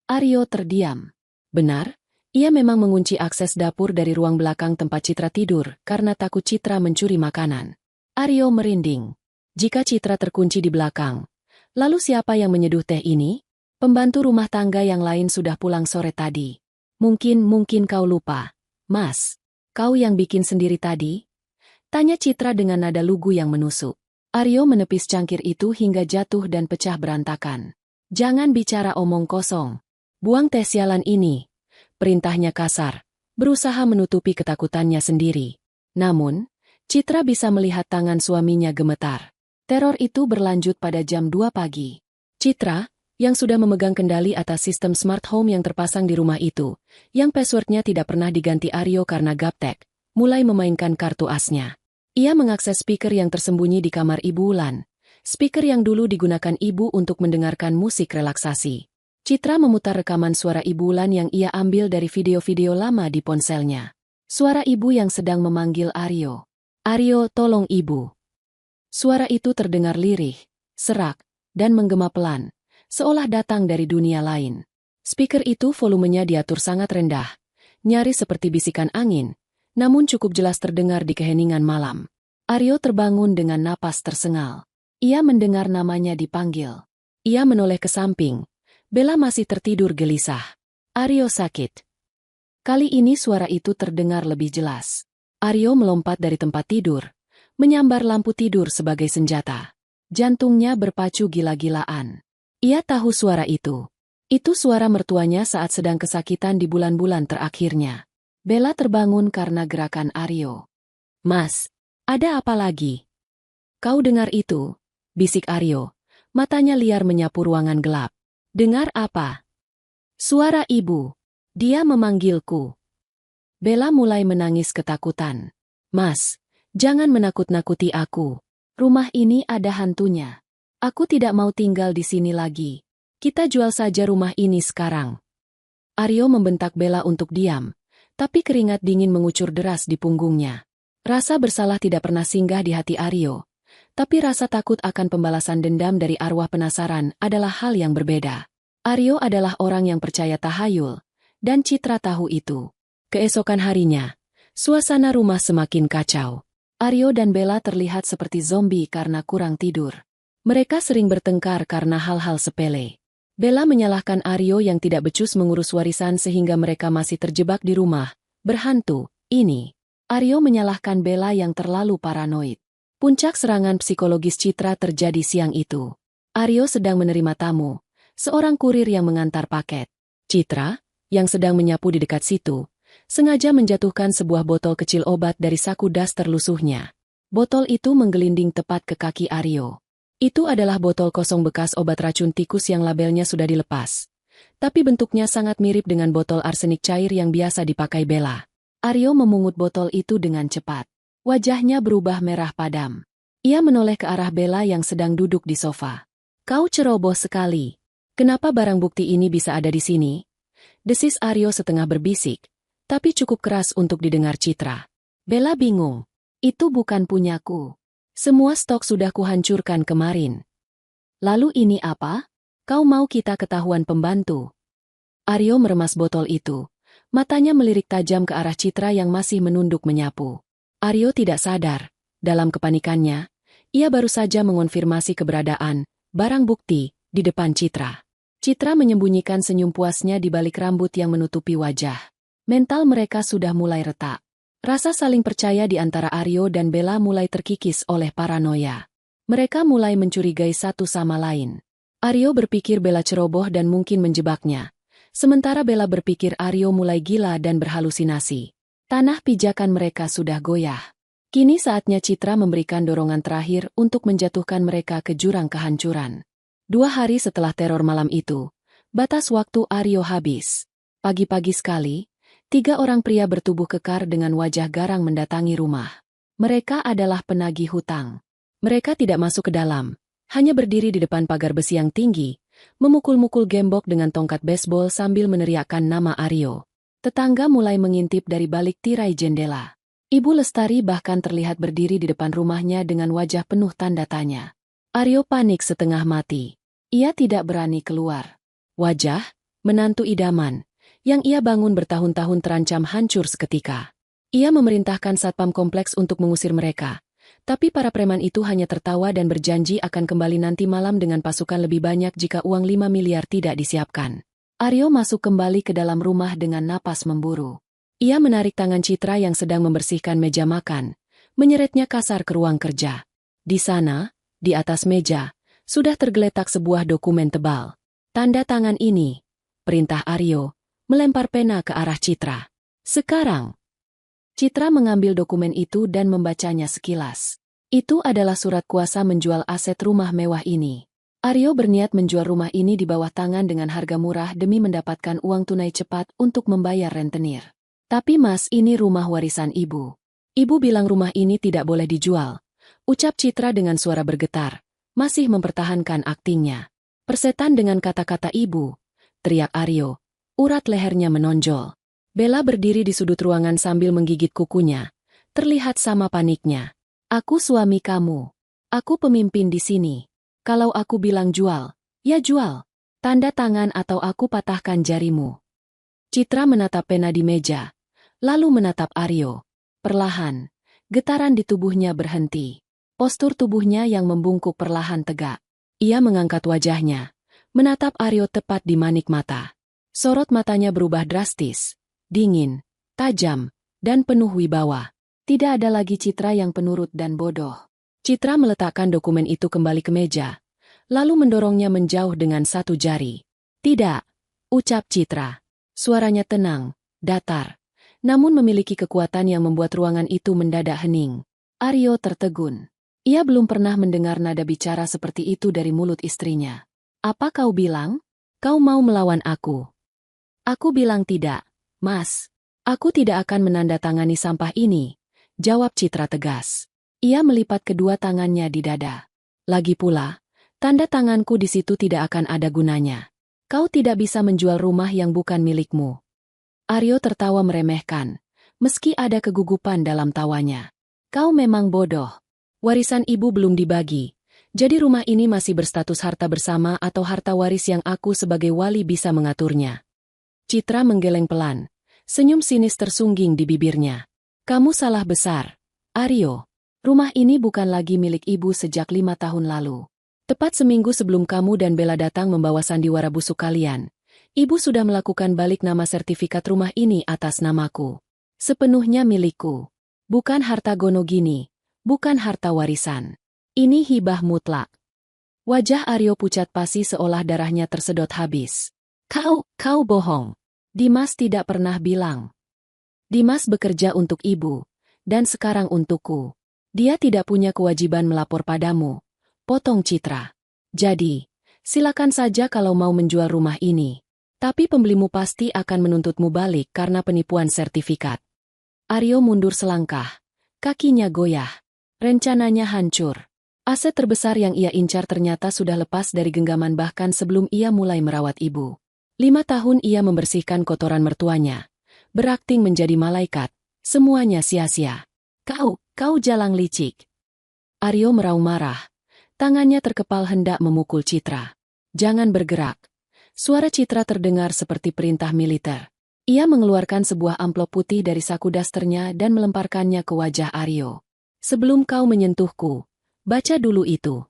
Aryo terdiam. Benar, ia memang mengunci akses dapur dari ruang belakang tempat Citra tidur karena takut Citra mencuri makanan. Aryo merinding. Jika Citra terkunci di belakang, lalu siapa yang menyeduh teh ini? Pembantu rumah tangga yang lain sudah pulang sore tadi. Mungkin kau lupa. "Mas, kau yang bikin sendiri tadi?" tanya Citra dengan nada lugu yang menusuk. Aryo menepis cangkir itu hingga jatuh dan pecah berantakan. "Jangan bicara omong kosong. Buang teh sialan ini," perintahnya kasar, berusaha menutupi ketakutannya sendiri. Namun, Citra bisa melihat tangan suaminya gemetar. Teror itu berlanjut pada jam 2 pagi. Citra, yang sudah memegang kendali atas sistem smart home yang terpasang di rumah itu, yang passwordnya tidak pernah diganti Aryo karena gaptek, mulai memainkan kartu asnya. Ia mengakses speaker yang tersembunyi di kamar Ibu Wulan, speaker yang dulu digunakan ibu untuk mendengarkan musik relaksasi. Citra memutar rekaman suara Ibu Wulan yang ia ambil dari video-video lama di ponselnya. Suara ibu yang sedang memanggil Aryo. "Aryo, tolong ibu." Suara itu terdengar lirih, serak, dan menggema pelan, seolah datang dari dunia lain. Speaker itu volumenya diatur sangat rendah, nyaris seperti bisikan angin, namun cukup jelas terdengar di keheningan malam. Aryo terbangun dengan napas tersengal. Ia mendengar namanya dipanggil. Ia menoleh ke samping. Bella masih tertidur gelisah. "Aryo sakit." Kali ini suara itu terdengar lebih jelas. Aryo melompat dari tempat tidur, menyambar lampu tidur sebagai senjata. Jantungnya berpacu gila-gilaan. Ia tahu suara itu. Itu suara mertuanya saat sedang kesakitan di bulan-bulan terakhirnya. Bella terbangun karena gerakan Aryo. "Mas, ada apa lagi?" "Kau dengar itu?" bisik Aryo. Matanya liar menyapu ruangan gelap. "Dengar apa?" "Suara ibu. Dia memanggilku." Bella mulai menangis ketakutan. "Mas, jangan menakut-nakuti aku. Rumah ini ada hantunya. Aku tidak mau tinggal di sini lagi. Kita jual saja rumah ini sekarang." Aryo membentak Bella untuk diam, tapi keringat dingin mengucur deras di punggungnya. Rasa bersalah tidak pernah singgah di hati Aryo, tapi rasa takut akan pembalasan dendam dari arwah penasaran adalah hal yang berbeda. Aryo adalah orang yang percaya tahayul, dan Citra tahu itu. Keesokan harinya, suasana rumah semakin kacau. Aryo dan Bella terlihat seperti zombie karena kurang tidur. Mereka sering bertengkar karena hal-hal sepele. Bella menyalahkan Aryo yang tidak becus mengurus warisan sehingga mereka masih terjebak di rumah berhantu ini. Aryo menyalahkan Bella yang terlalu paranoid. Puncak serangan psikologis Citra terjadi siang itu. Aryo sedang menerima tamu, seorang kurir yang mengantar paket. Citra, yang sedang menyapu di dekat situ, sengaja menjatuhkan sebuah botol kecil obat dari saku daster lusuhnya. Botol itu menggelinding tepat ke kaki Aryo. Itu adalah botol kosong bekas obat racun tikus yang labelnya sudah dilepas. Tapi bentuknya sangat mirip dengan botol arsenik cair yang biasa dipakai Bella. Aryo memungut botol itu dengan cepat. Wajahnya berubah merah padam. Ia menoleh ke arah Bella yang sedang duduk di sofa. Kau ceroboh sekali. Kenapa barang bukti ini bisa ada di sini? Desis Aryo setengah berbisik, tapi cukup keras untuk didengar Citra. Bella bingung. Itu bukan punyaku. Semua stok sudah kuhancurkan kemarin. Lalu ini apa? Kau mau kita ketahuan pembantu? Aryo meremas botol itu. Matanya melirik tajam ke arah Citra yang masih menunduk menyapu. Aryo tidak sadar. Dalam kepanikannya, ia baru saja mengonfirmasi keberadaan barang bukti di depan Citra. Citra menyembunyikan senyum puasnya di balik rambut yang menutupi wajah. Mental mereka sudah mulai retak. Rasa saling percaya di antara Aryo dan Bella mulai terkikis oleh paranoia. Mereka mulai mencurigai satu sama lain. Aryo berpikir Bella ceroboh dan mungkin menjebaknya. Sementara Bella berpikir Aryo mulai gila dan berhalusinasi. Tanah pijakan mereka sudah goyah. Kini saatnya Citra memberikan dorongan terakhir untuk menjatuhkan mereka ke jurang kehancuran. 2 hari setelah teror malam itu, batas waktu Aryo habis. Pagi-pagi sekali, 3 orang pria bertubuh kekar dengan wajah garang mendatangi rumah. Mereka adalah penagih hutang. Mereka tidak masuk ke dalam, hanya berdiri di depan pagar besi yang tinggi, memukul-mukul gembok dengan tongkat baseball sambil meneriakkan nama Aryo. Tetangga mulai mengintip dari balik tirai jendela. Ibu Lestari bahkan terlihat berdiri di depan rumahnya dengan wajah penuh tanda tanya. Aryo panik setengah mati. Ia tidak berani keluar. Wajah, menantu idaman, yang ia bangun bertahun-tahun terancam hancur seketika. Ia memerintahkan satpam kompleks untuk mengusir mereka. Tapi para preman itu hanya tertawa dan berjanji akan kembali nanti malam dengan pasukan lebih banyak jika uang 5 miliar tidak disiapkan. Aryo masuk kembali ke dalam rumah dengan napas memburu. Ia menarik tangan Citra yang sedang membersihkan meja makan, menyeretnya kasar ke ruang kerja. Di sana, di atas meja, sudah tergeletak sebuah dokumen tebal. Tanda tangan ini, perintah Aryo, melempar pena ke arah Citra. Sekarang, Citra mengambil dokumen itu dan membacanya sekilas. Itu adalah surat kuasa menjual aset rumah mewah ini. Aryo berniat menjual rumah ini di bawah tangan dengan harga murah demi mendapatkan uang tunai cepat untuk membayar rentenir. Tapi mas, ini rumah warisan ibu. Ibu bilang rumah ini tidak boleh dijual. Ucap Citra dengan suara bergetar, masih mempertahankan aktingnya. Persetan dengan kata-kata ibu, teriak Aryo. Urat lehernya menonjol. Bella berdiri di sudut ruangan sambil menggigit kukunya. Terlihat sama paniknya. Aku suami kamu. Aku pemimpin di sini. Kalau aku bilang jual, ya jual. Tanda tangan atau aku patahkan jarimu. Citra menatap pena di meja, lalu menatap Aryo. Perlahan, getaran di tubuhnya berhenti. Postur tubuhnya yang membungkuk perlahan tegak. Ia mengangkat wajahnya, menatap Aryo tepat di manik mata. Sorot matanya berubah drastis, dingin, tajam, dan penuh wibawa. Tidak ada lagi Citra yang penurut dan bodoh. Citra meletakkan dokumen itu kembali ke meja, lalu mendorongnya menjauh dengan satu jari. Tidak, ucap Citra. Suaranya tenang, datar, namun memiliki kekuatan yang membuat ruangan itu mendadak hening. Aryo tertegun. Ia belum pernah mendengar nada bicara seperti itu dari mulut istrinya. Apa kau bilang? Kau mau melawan aku? Aku bilang tidak, Mas. Aku tidak akan menandatangani sampah ini, jawab Citra tegas. Ia melipat kedua tangannya di dada. Lagi pula, tanda tanganku di situ tidak akan ada gunanya. Kau tidak bisa menjual rumah yang bukan milikmu. Aryo tertawa meremehkan, meski ada kegugupan dalam tawanya. Kau memang bodoh. Warisan ibu belum dibagi, jadi rumah ini masih berstatus harta bersama atau harta waris yang aku sebagai wali bisa mengaturnya. Citra menggeleng pelan, senyum sinis tersungging di bibirnya. Kamu salah besar, Aryo. Rumah ini bukan lagi milik ibu sejak 5 tahun lalu. Tepat seminggu sebelum kamu dan Bella datang membawa sandiwara busuk kalian, ibu sudah melakukan balik nama sertifikat rumah ini atas namaku. Sepenuhnya milikku. Bukan harta gono gini, bukan harta warisan. Ini hibah mutlak. Wajah Aryo pucat pasi seolah darahnya tersedot habis. Kau bohong. Dimas tidak pernah bilang. Dimas bekerja untuk ibu, dan sekarang untukku. Dia tidak punya kewajiban melapor padamu, potong Citra. Jadi, silakan saja kalau mau menjual rumah ini. Tapi pembelimu pasti akan menuntutmu balik karena penipuan sertifikat. Aryo mundur selangkah, Kakinya goyah. Rencananya hancur. Aset terbesar yang ia incar ternyata sudah lepas dari genggaman bahkan sebelum ia mulai merawat ibu. 5 tahun ia membersihkan kotoran mertuanya. Berakting menjadi malaikat. Semuanya sia-sia. Kau jalang licik. Aryo meraung marah. Tangannya terkepal hendak memukul Citra. Jangan bergerak. Suara Citra terdengar seperti perintah militer. Ia mengeluarkan sebuah amplop putih dari saku dasternya dan melemparkannya ke wajah Aryo. Sebelum kau menyentuhku, baca dulu itu.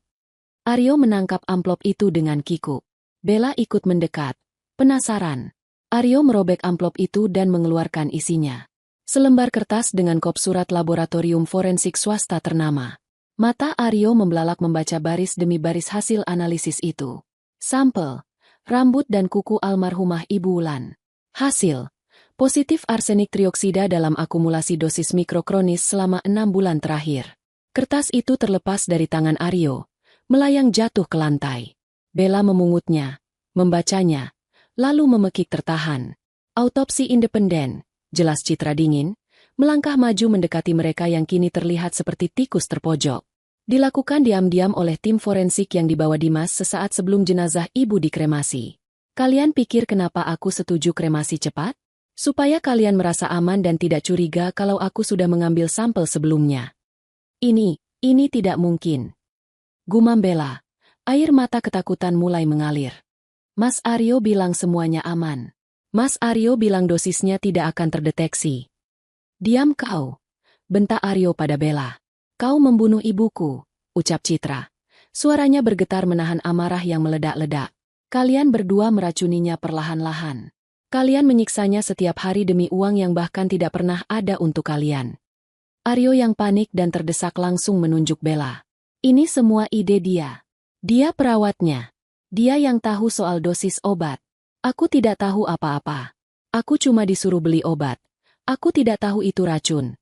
Aryo menangkap amplop itu dengan kikuk. Bella ikut mendekat. Penasaran. Aryo merobek amplop itu dan mengeluarkan isinya. Selembar kertas dengan kop surat laboratorium forensik swasta ternama. Mata Aryo membelalak membaca baris demi baris hasil analisis itu. Sampel, rambut dan kuku almarhumah Ibu Wulan. Hasil, positif arsenik trioksida dalam akumulasi dosis mikrokronis selama 6 bulan terakhir. Kertas itu terlepas dari tangan Aryo, melayang jatuh ke lantai. Bella memungutnya, membacanya, lalu memekik tertahan. Autopsi independen. Jelas Citra dingin, melangkah maju mendekati mereka yang kini terlihat seperti tikus terpojok. Dilakukan diam-diam oleh tim forensik yang dibawa Dimas sesaat sebelum jenazah ibu dikremasi. Kalian pikir kenapa aku setuju kremasi cepat? Supaya kalian merasa aman dan tidak curiga kalau aku sudah mengambil sampel sebelumnya. Ini tidak mungkin. Gumam Bella. Air mata ketakutan mulai mengalir. Mas Aryo bilang semuanya aman. Mas Aryo bilang dosisnya tidak akan terdeteksi. Diam kau, bentak Aryo pada Bella. Kau membunuh ibuku, ucap Citra. Suaranya bergetar menahan amarah yang meledak-ledak. Kalian berdua meracuninya perlahan-lahan. Kalian menyiksanya setiap hari demi uang yang bahkan tidak pernah ada untuk kalian. Aryo yang panik dan terdesak langsung menunjuk Bella. Ini semua ide dia. Dia perawatnya. Dia yang tahu soal dosis obat. Aku tidak tahu apa-apa. Aku cuma disuruh beli obat. Aku tidak tahu itu racun.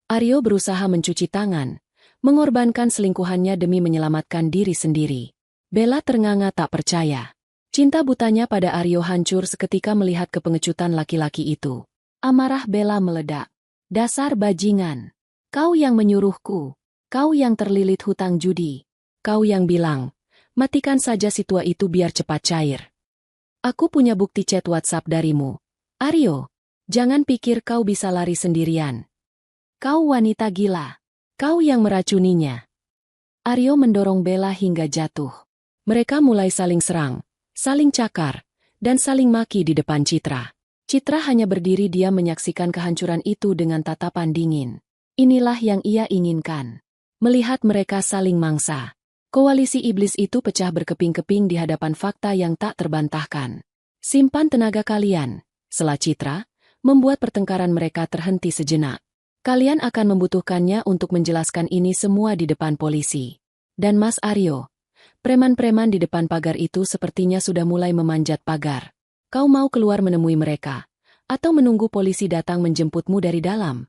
Aryo berusaha mencuci tangan, mengorbankan selingkuhannya demi menyelamatkan diri sendiri. Bella ternganga tak percaya. Cinta butanya pada Aryo hancur seketika melihat kepengecutan laki-laki itu. Amarah Bella meledak. Dasar bajingan. Kau yang menyuruhku. Kau yang terlilit hutang judi. Kau yang bilang, matikan saja si tua itu biar cepat cair. Aku punya bukti chat WhatsApp darimu. Aryo, jangan pikir kau bisa lari sendirian. Kau wanita gila. Kau yang meracuninya. Aryo mendorong Bella hingga jatuh. Mereka mulai saling serang, saling cakar, dan saling maki di depan Citra. Citra hanya berdiri diam menyaksikan kehancuran itu dengan tatapan dingin. Inilah yang ia inginkan. Melihat mereka saling mangsa. Koalisi iblis itu pecah berkeping-keping di hadapan fakta yang tak terbantahkan. Simpan tenaga kalian, sela Citra, membuat pertengkaran mereka terhenti sejenak. Kalian akan membutuhkannya untuk menjelaskan ini semua di depan polisi. Dan Mas Aryo, preman-preman di depan pagar itu sepertinya sudah mulai memanjat pagar. Kau mau keluar menemui mereka, atau menunggu polisi datang menjemputmu dari dalam?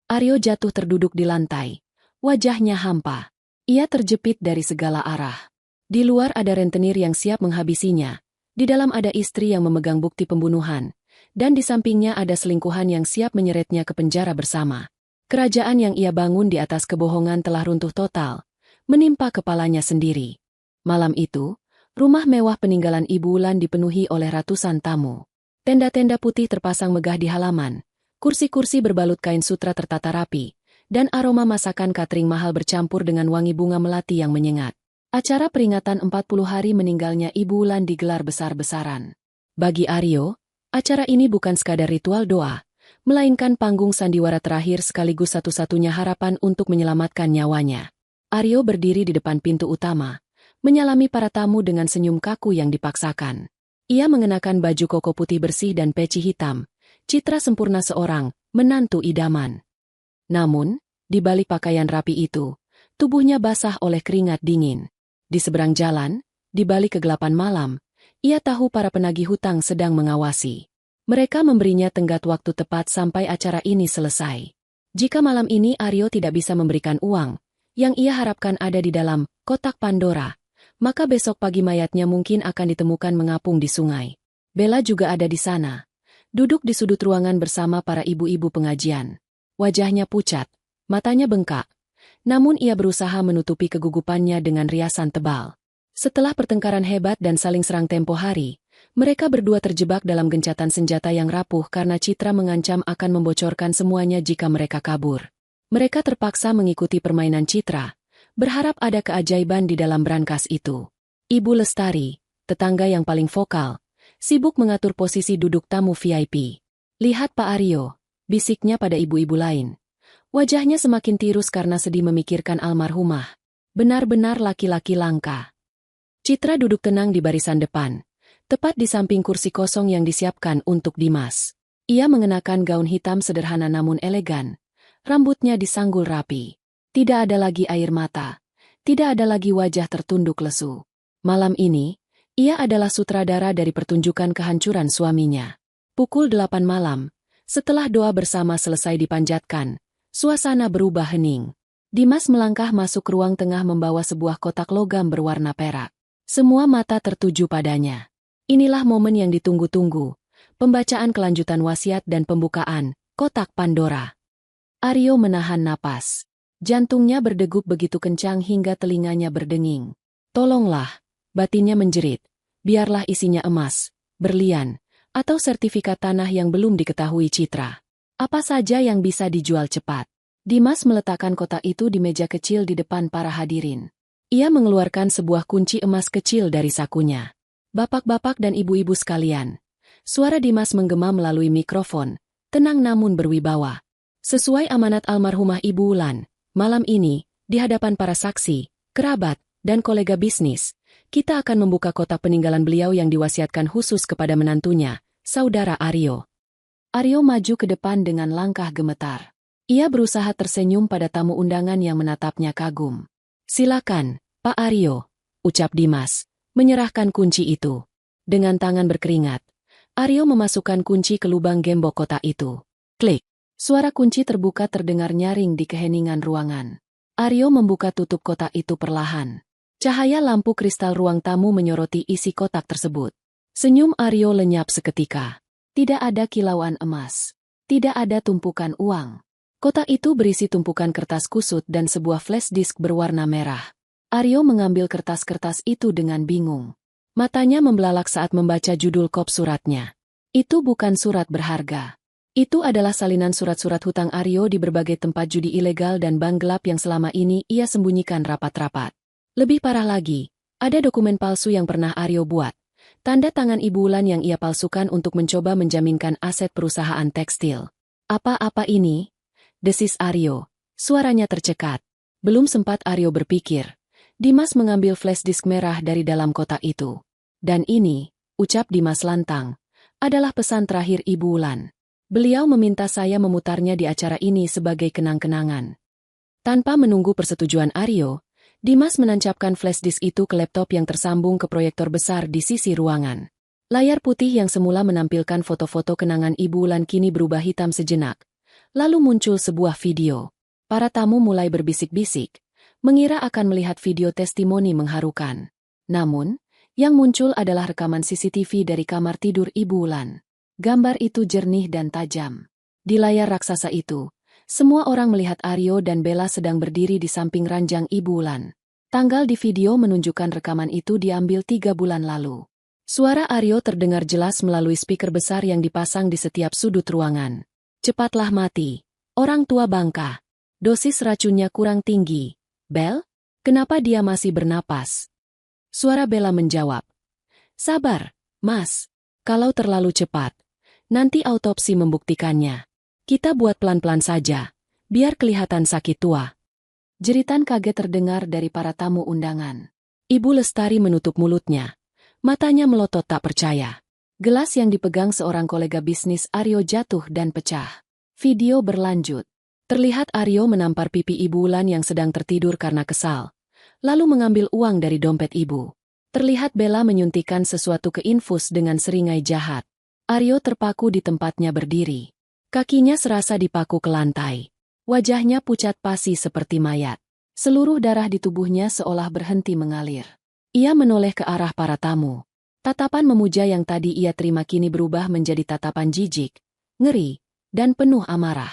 Aryo jatuh terduduk di lantai. Wajahnya hampa. Ia terjepit dari segala arah. Di luar ada rentenir yang siap menghabisinya. Di dalam ada istri yang memegang bukti pembunuhan. Dan di sampingnya ada selingkuhan yang siap menyeretnya ke penjara bersama. Kerajaan yang ia bangun di atas kebohongan telah runtuh total. Menimpa kepalanya sendiri. Malam itu, rumah mewah peninggalan Ibu Wulan dipenuhi oleh ratusan tamu. Tenda-tenda putih terpasang megah di halaman. Kursi-kursi berbalut kain sutra tertata rapi. Dan aroma masakan catering mahal bercampur dengan wangi bunga melati yang menyengat. Acara peringatan 40 hari meninggalnya Ibu Wulan digelar besar-besaran. Bagi Aryo, acara ini bukan sekadar ritual doa, melainkan panggung sandiwara terakhir sekaligus satu-satunya harapan untuk menyelamatkan nyawanya. Aryo berdiri di depan pintu utama, menyalami para tamu dengan senyum kaku yang dipaksakan. Ia mengenakan baju koko putih bersih dan peci hitam, citra sempurna seorang menantu idaman. Namun, di balik pakaian rapi itu, tubuhnya basah oleh keringat dingin. Di seberang jalan, di balik kegelapan malam, ia tahu para penagih hutang sedang mengawasi. Mereka memberinya tenggat waktu tepat sampai acara ini selesai. Jika malam ini Aryo tidak bisa memberikan uang, yang ia harapkan ada di dalam kotak Pandora, maka besok pagi mayatnya mungkin akan ditemukan mengapung di sungai. Bella juga ada di sana, duduk di sudut ruangan bersama para ibu-ibu pengajian. Wajahnya pucat, Matanya bengkak. Namun ia berusaha menutupi kegugupannya dengan riasan tebal. Setelah pertengkaran hebat dan saling serang tempo hari, mereka berdua terjebak dalam gencatan senjata yang rapuh karena Citra mengancam akan membocorkan semuanya jika mereka kabur. Mereka terpaksa mengikuti permainan Citra, berharap ada keajaiban di dalam brankas itu. Ibu Lestari, tetangga yang paling vokal, sibuk mengatur posisi duduk tamu VIP. "Lihat Pak Aryo," bisiknya pada ibu-ibu lain. Wajahnya semakin tirus karena sedih memikirkan almarhumah. Benar-benar laki-laki langka. Citra duduk tenang di barisan depan, tepat di samping kursi kosong yang disiapkan untuk Dimas. Ia mengenakan gaun hitam sederhana namun elegan. Rambutnya disanggul rapi. Tidak ada lagi air mata. Tidak ada lagi wajah tertunduk lesu. Malam ini, ia adalah sutradara dari pertunjukan kehancuran suaminya. Pukul 8 malam, setelah doa bersama selesai dipanjatkan, suasana berubah hening. Dimas melangkah masuk ruang tengah membawa sebuah kotak logam berwarna perak. Semua mata tertuju padanya. Inilah momen yang ditunggu-tunggu. Pembacaan kelanjutan wasiat dan pembukaan kotak Pandora. Aryo menahan napas. Jantungnya berdegup begitu kencang hingga telinganya berdenging. "Tolonglah," batinnya menjerit. "Biarlah isinya emas, berlian, atau sertifikat tanah yang belum diketahui Citra. Apa saja yang bisa dijual cepat." Dimas meletakkan kotak itu di meja kecil di depan para hadirin. Ia mengeluarkan sebuah kunci emas kecil dari sakunya. "Bapak-bapak dan ibu-ibu sekalian," suara Dimas menggema melalui mikrofon, tenang namun berwibawa. "Sesuai amanat almarhumah Ibu Wulan, malam ini, di hadapan para saksi, kerabat, dan kolega bisnis, kita akan membuka kotak peninggalan beliau yang diwasiatkan khusus kepada menantunya, Saudara Aryo." Aryo maju ke depan dengan langkah gemetar. Ia berusaha tersenyum pada tamu undangan yang menatapnya kagum. "Silakan, Pak Aryo," ucap Dimas, menyerahkan kunci itu. Dengan tangan berkeringat, Aryo memasukkan kunci ke lubang gembok kotak itu. Klik. Suara kunci terbuka terdengar nyaring di keheningan ruangan. Aryo membuka tutup kotak itu perlahan. Cahaya lampu kristal ruang tamu menyoroti isi kotak tersebut. Senyum Aryo lenyap seketika. Tidak ada kilauan emas. Tidak ada tumpukan uang. Kotak itu berisi tumpukan kertas kusut dan sebuah flash disk berwarna merah. Aryo mengambil kertas-kertas itu dengan bingung. Matanya membelalak saat membaca judul kop suratnya. Itu bukan surat berharga. Itu adalah salinan surat-surat hutang Aryo di berbagai tempat judi ilegal dan bank gelap yang selama ini ia sembunyikan rapat-rapat. Lebih parah lagi, ada dokumen palsu yang pernah Aryo buat. Tanda tangan Ibu Wulan yang ia palsukan untuk mencoba menjaminkan aset perusahaan tekstil. "Apa-apa ini?" desis Aryo. Suaranya tercekat. Belum sempat Aryo berpikir, Dimas mengambil flash disk merah dari dalam kotak itu. "Dan ini," ucap Dimas lantang, "adalah pesan terakhir Ibu Wulan. Beliau meminta saya memutarnya di acara ini sebagai kenang-kenangan." Tanpa menunggu persetujuan Aryo, Dimas menancapkan flash disk itu ke laptop yang tersambung ke proyektor besar di sisi ruangan. Layar putih yang semula menampilkan foto-foto kenangan Ibu Wulan kini berubah hitam sejenak. Lalu muncul sebuah video. Para tamu mulai berbisik-bisik, mengira akan melihat video testimoni mengharukan. Namun, yang muncul adalah rekaman CCTV dari kamar tidur Ibu Wulan. Gambar itu jernih dan tajam. Di layar raksasa itu, semua orang melihat Aryo dan Bella sedang berdiri di samping ranjang Ibu Wulan. Tanggal di video menunjukkan rekaman itu diambil 3 bulan lalu. Suara Aryo terdengar jelas melalui speaker besar yang dipasang di setiap sudut ruangan. "Cepatlah mati. Orang tua bangka. Dosis racunnya kurang tinggi. Bel, kenapa dia masih bernapas?" Suara Bella menjawab. "Sabar, Mas. Kalau terlalu cepat, nanti autopsi membuktikannya. Kita buat pelan-pelan saja, biar kelihatan sakit tua." Jeritan kaget terdengar dari para tamu undangan. Ibu Lestari menutup mulutnya. Matanya melotot tak percaya. Gelas yang dipegang seorang kolega bisnis Aryo jatuh dan pecah. Video berlanjut. Terlihat Aryo menampar pipi Ibu Wulan yang sedang tertidur karena kesal, lalu mengambil uang dari dompet ibu. Terlihat Bella menyuntikkan sesuatu ke infus dengan seringai jahat. Aryo terpaku di tempatnya berdiri. Kakinya serasa dipaku ke lantai. Wajahnya pucat pasi seperti mayat. Seluruh darah di tubuhnya seolah berhenti mengalir. Ia menoleh ke arah para tamu. Tatapan memuja yang tadi ia terima kini berubah menjadi tatapan jijik, ngeri, dan penuh amarah.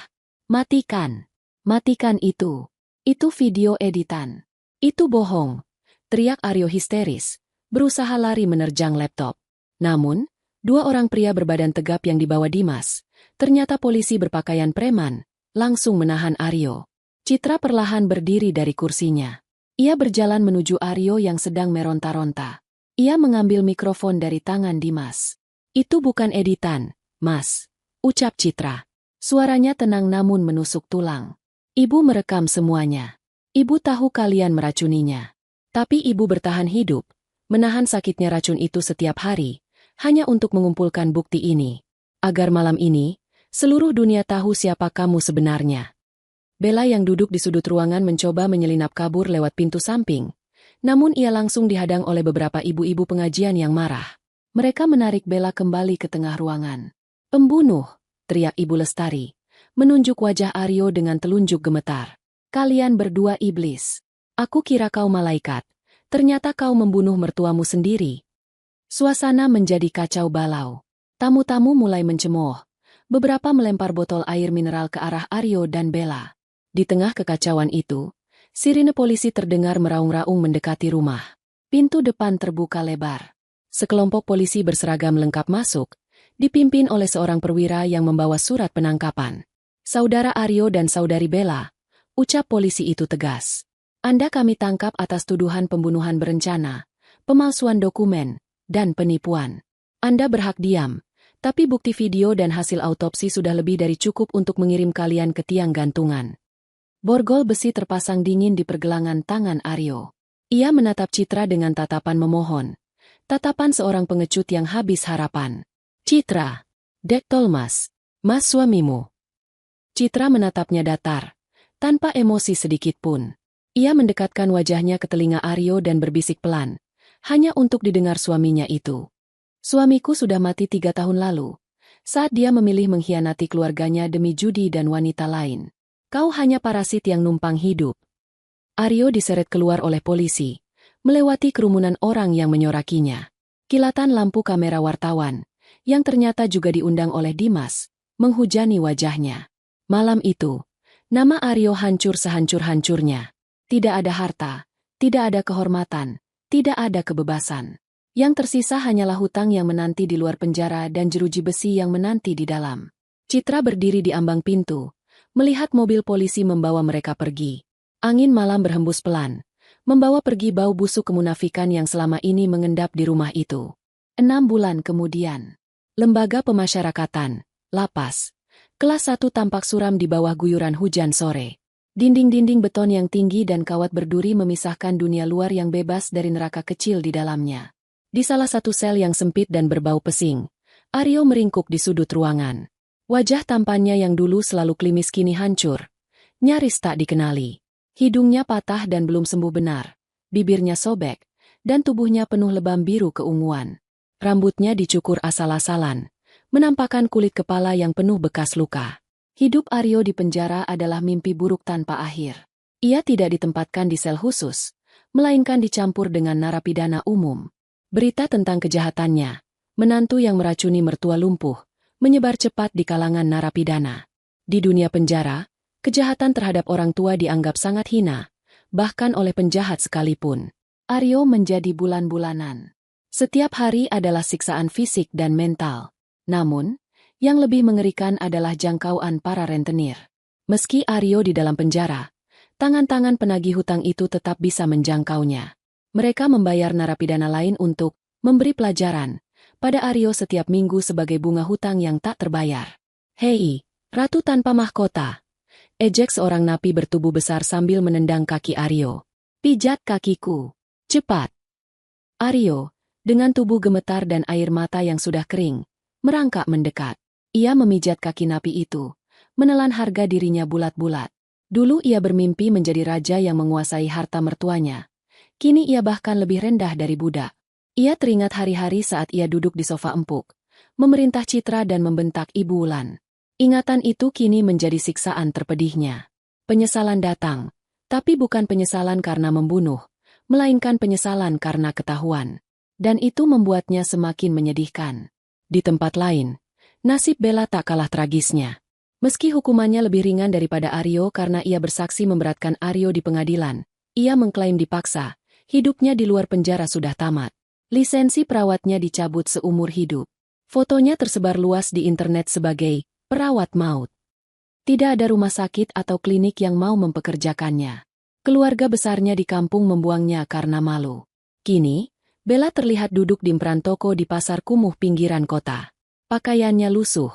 "Matikan! Matikan itu. Itu video editan. Itu bohong. Teriak Aryo histeris, berusaha lari menerjang laptop. Namun, dua orang pria berbadan tegap yang dibawa Dimas, ternyata polisi berpakaian preman, langsung menahan Aryo. Citra perlahan berdiri dari kursinya. Ia berjalan menuju Aryo yang sedang meronta-ronta. Ia mengambil mikrofon dari tangan Dimas. Itu bukan editan, Mas, ucap Citra. Suaranya tenang namun menusuk tulang. Ibu merekam semuanya. Ibu tahu kalian meracuninya. Tapi ibu bertahan hidup, menahan sakitnya racun itu setiap hari, hanya untuk mengumpulkan bukti ini. Agar malam ini, seluruh dunia tahu siapa kamu sebenarnya. Bella yang duduk di sudut ruangan mencoba menyelinap kabur lewat pintu samping. Namun ia langsung dihadang oleh beberapa ibu-ibu pengajian yang marah. Mereka menarik Bella kembali ke tengah ruangan. Pembunuh, teriak Ibu Lestari, menunjuk wajah Aryo dengan telunjuk gemetar. Kalian berdua iblis. Aku kira kau malaikat. Ternyata kau membunuh mertuamu sendiri. Suasana menjadi kacau balau. Tamu-tamu mulai mencemooh. Beberapa melempar botol air mineral ke arah Aryo dan Bella. Di tengah kekacauan itu, sirine polisi terdengar meraung-raung mendekati rumah. Pintu depan terbuka lebar. Sekelompok polisi berseragam lengkap masuk, dipimpin oleh seorang perwira yang membawa surat penangkapan. Saudara Aryo dan saudari Bella, ucap polisi itu tegas. Anda kami tangkap atas tuduhan pembunuhan berencana, pemalsuan dokumen, dan penipuan. Anda berhak diam, tapi bukti video dan hasil autopsi sudah lebih dari cukup untuk mengirim kalian ke tiang gantungan. Borgol besi terpasang dingin di pergelangan tangan Aryo. Ia menatap Citra dengan tatapan memohon. Tatapan seorang pengecut yang habis harapan. Citra, Dek Tolmas, Mas suamimu. Citra menatapnya datar, tanpa emosi sedikit pun. Ia mendekatkan wajahnya ke telinga Aryo dan berbisik pelan, hanya untuk didengar suaminya itu. Suamiku sudah mati 3 tahun lalu, saat dia memilih mengkhianati keluarganya demi judi dan wanita lain. Kau hanya parasit yang numpang hidup. Aryo diseret keluar oleh polisi, melewati kerumunan orang yang menyorakinya. Kilatan lampu kamera wartawan, yang ternyata juga diundang oleh Dimas, menghujani wajahnya. Malam itu, nama Aryo hancur sehancur-hancurnya. Tidak ada harta, tidak ada kehormatan, tidak ada kebebasan. Yang tersisa hanyalah hutang yang menanti di luar penjara dan jeruji besi yang menanti di dalam. Citra berdiri di ambang pintu, melihat mobil polisi membawa mereka pergi. Angin malam berhembus pelan, membawa pergi bau busuk kemunafikan yang selama ini mengendap di rumah itu. 6 bulan kemudian, lembaga pemasyarakatan, lapas, kelas 1 tampak suram di bawah guyuran hujan sore. Dinding-dinding beton yang tinggi dan kawat berduri memisahkan dunia luar yang bebas dari neraka kecil di dalamnya. Di salah satu sel yang sempit dan berbau pesing, Aryo meringkuk di sudut ruangan. Wajah tampannya yang dulu selalu klimis kini hancur, nyaris tak dikenali. Hidungnya patah dan belum sembuh benar, bibirnya sobek, dan tubuhnya penuh lebam biru keunguan. Rambutnya dicukur asal-asalan, menampakkan kulit kepala yang penuh bekas luka. Hidup Aryo di penjara adalah mimpi buruk tanpa akhir. Ia tidak ditempatkan di sel khusus, melainkan dicampur dengan narapidana umum. Berita tentang kejahatannya, menantu yang meracuni mertua lumpuh, menyebar cepat di kalangan narapidana. Di dunia penjara, kejahatan terhadap orang tua dianggap sangat hina, bahkan oleh penjahat sekalipun. Aryo menjadi bulan-bulanan. Setiap hari adalah siksaan fisik dan mental. Namun, yang lebih mengerikan adalah jangkauan para rentenir. Meski Aryo di dalam penjara, tangan-tangan penagih hutang itu tetap bisa menjangkaunya. Mereka membayar narapidana lain untuk memberi pelajaran pada Aryo setiap minggu sebagai bunga hutang yang tak terbayar. Hei, Ratu tanpa mahkota! Ejek seorang napi bertubuh besar sambil menendang kaki Aryo. Pijat kakiku. Cepat. Aryo, dengan tubuh gemetar dan air mata yang sudah kering, merangkak mendekat. Ia memijat kaki napi itu, menelan harga dirinya bulat-bulat. Dulu ia bermimpi menjadi raja yang menguasai harta mertuanya. Kini ia bahkan lebih rendah dari budak. Ia teringat hari-hari saat ia duduk di sofa empuk, memerintah Citra dan membentak Ibu Wulan. Ingatan itu kini menjadi siksaan terpedihnya. Penyesalan datang, tapi bukan penyesalan karena membunuh, melainkan penyesalan karena ketahuan. Dan itu membuatnya semakin menyedihkan. Di tempat lain, nasib Bella tak kalah tragisnya. Meski hukumannya lebih ringan daripada Aryo karena ia bersaksi memberatkan Aryo di pengadilan, ia mengklaim dipaksa, hidupnya di luar penjara sudah tamat. Lisensi perawatnya dicabut seumur hidup. Fotonya tersebar luas di internet sebagai perawat maut. Tidak ada rumah sakit atau klinik yang mau mempekerjakannya. Keluarga besarnya di kampung membuangnya karena malu. Kini, Bella terlihat duduk di perantoko di pasar kumuh pinggiran kota. Pakaiannya lusuh,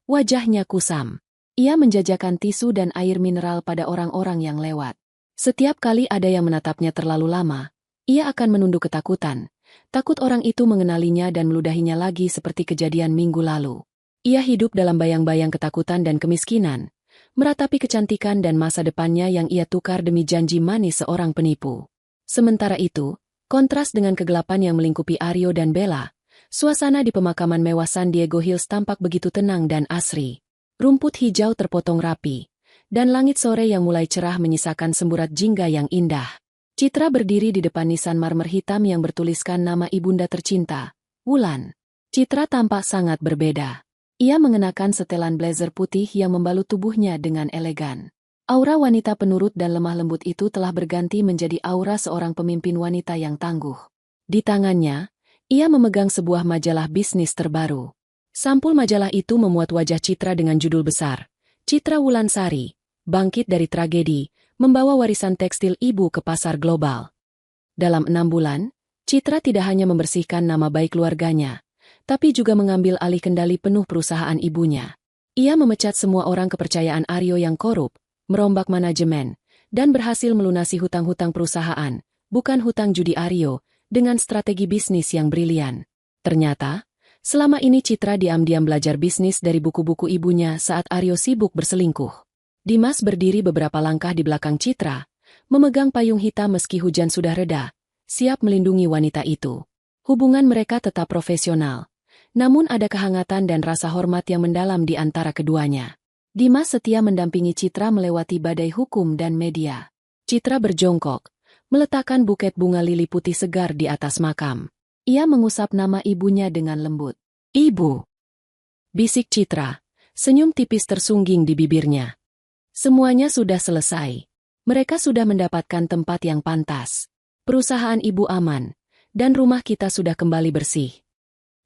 wajahnya kusam. Ia menjajakan tisu dan air mineral pada orang-orang yang lewat. Setiap kali ada yang menatapnya terlalu lama, ia akan menunduk ketakutan. Takut orang itu mengenalinya dan meludahinya lagi seperti kejadian minggu lalu. Ia hidup dalam bayang-bayang ketakutan dan kemiskinan, meratapi kecantikan dan masa depannya yang ia tukar demi janji manis seorang penipu. Sementara itu, kontras dengan kegelapan yang melingkupi Aryo dan Bella, suasana di pemakaman mewah San Diego Hills tampak begitu tenang dan asri. Rumput hijau terpotong rapi, dan langit sore yang mulai cerah menyisakan semburat jingga yang indah. Citra berdiri di depan nisan marmer hitam yang bertuliskan nama ibunda tercinta, Wulan. Citra tampak sangat berbeda. Ia mengenakan setelan blazer putih yang membalut tubuhnya dengan elegan. Aura wanita penurut dan lemah lembut itu telah berganti menjadi aura seorang pemimpin wanita yang tangguh. Di tangannya, ia memegang sebuah majalah bisnis terbaru. Sampul majalah itu memuat wajah Citra dengan judul besar, Citra Wulansari, bangkit dari tragedi, membawa warisan tekstil ibu ke pasar global. Dalam 6 bulan, Citra tidak hanya membersihkan nama baik keluarganya, tapi juga mengambil alih kendali penuh perusahaan ibunya. Ia memecat semua orang kepercayaan Aryo yang korup, merombak manajemen, dan berhasil melunasi hutang-hutang perusahaan, bukan hutang judi Aryo, dengan strategi bisnis yang brilian. Ternyata, selama ini Citra diam-diam belajar bisnis dari buku-buku ibunya saat Aryo sibuk berselingkuh. Dimas berdiri beberapa langkah di belakang Citra, memegang payung hitam meski hujan sudah reda, siap melindungi wanita itu. Hubungan mereka tetap profesional, namun ada kehangatan dan rasa hormat yang mendalam di antara keduanya. Dimas setia mendampingi Citra melewati badai hukum dan media. Citra berjongkok, meletakkan buket bunga lili putih segar di atas makam. Ia mengusap nama ibunya dengan lembut. Ibu, bisik Citra, senyum tipis tersungging di bibirnya. Semuanya sudah selesai. Mereka sudah mendapatkan tempat yang pantas. Perusahaan ibu aman, dan rumah kita sudah kembali bersih.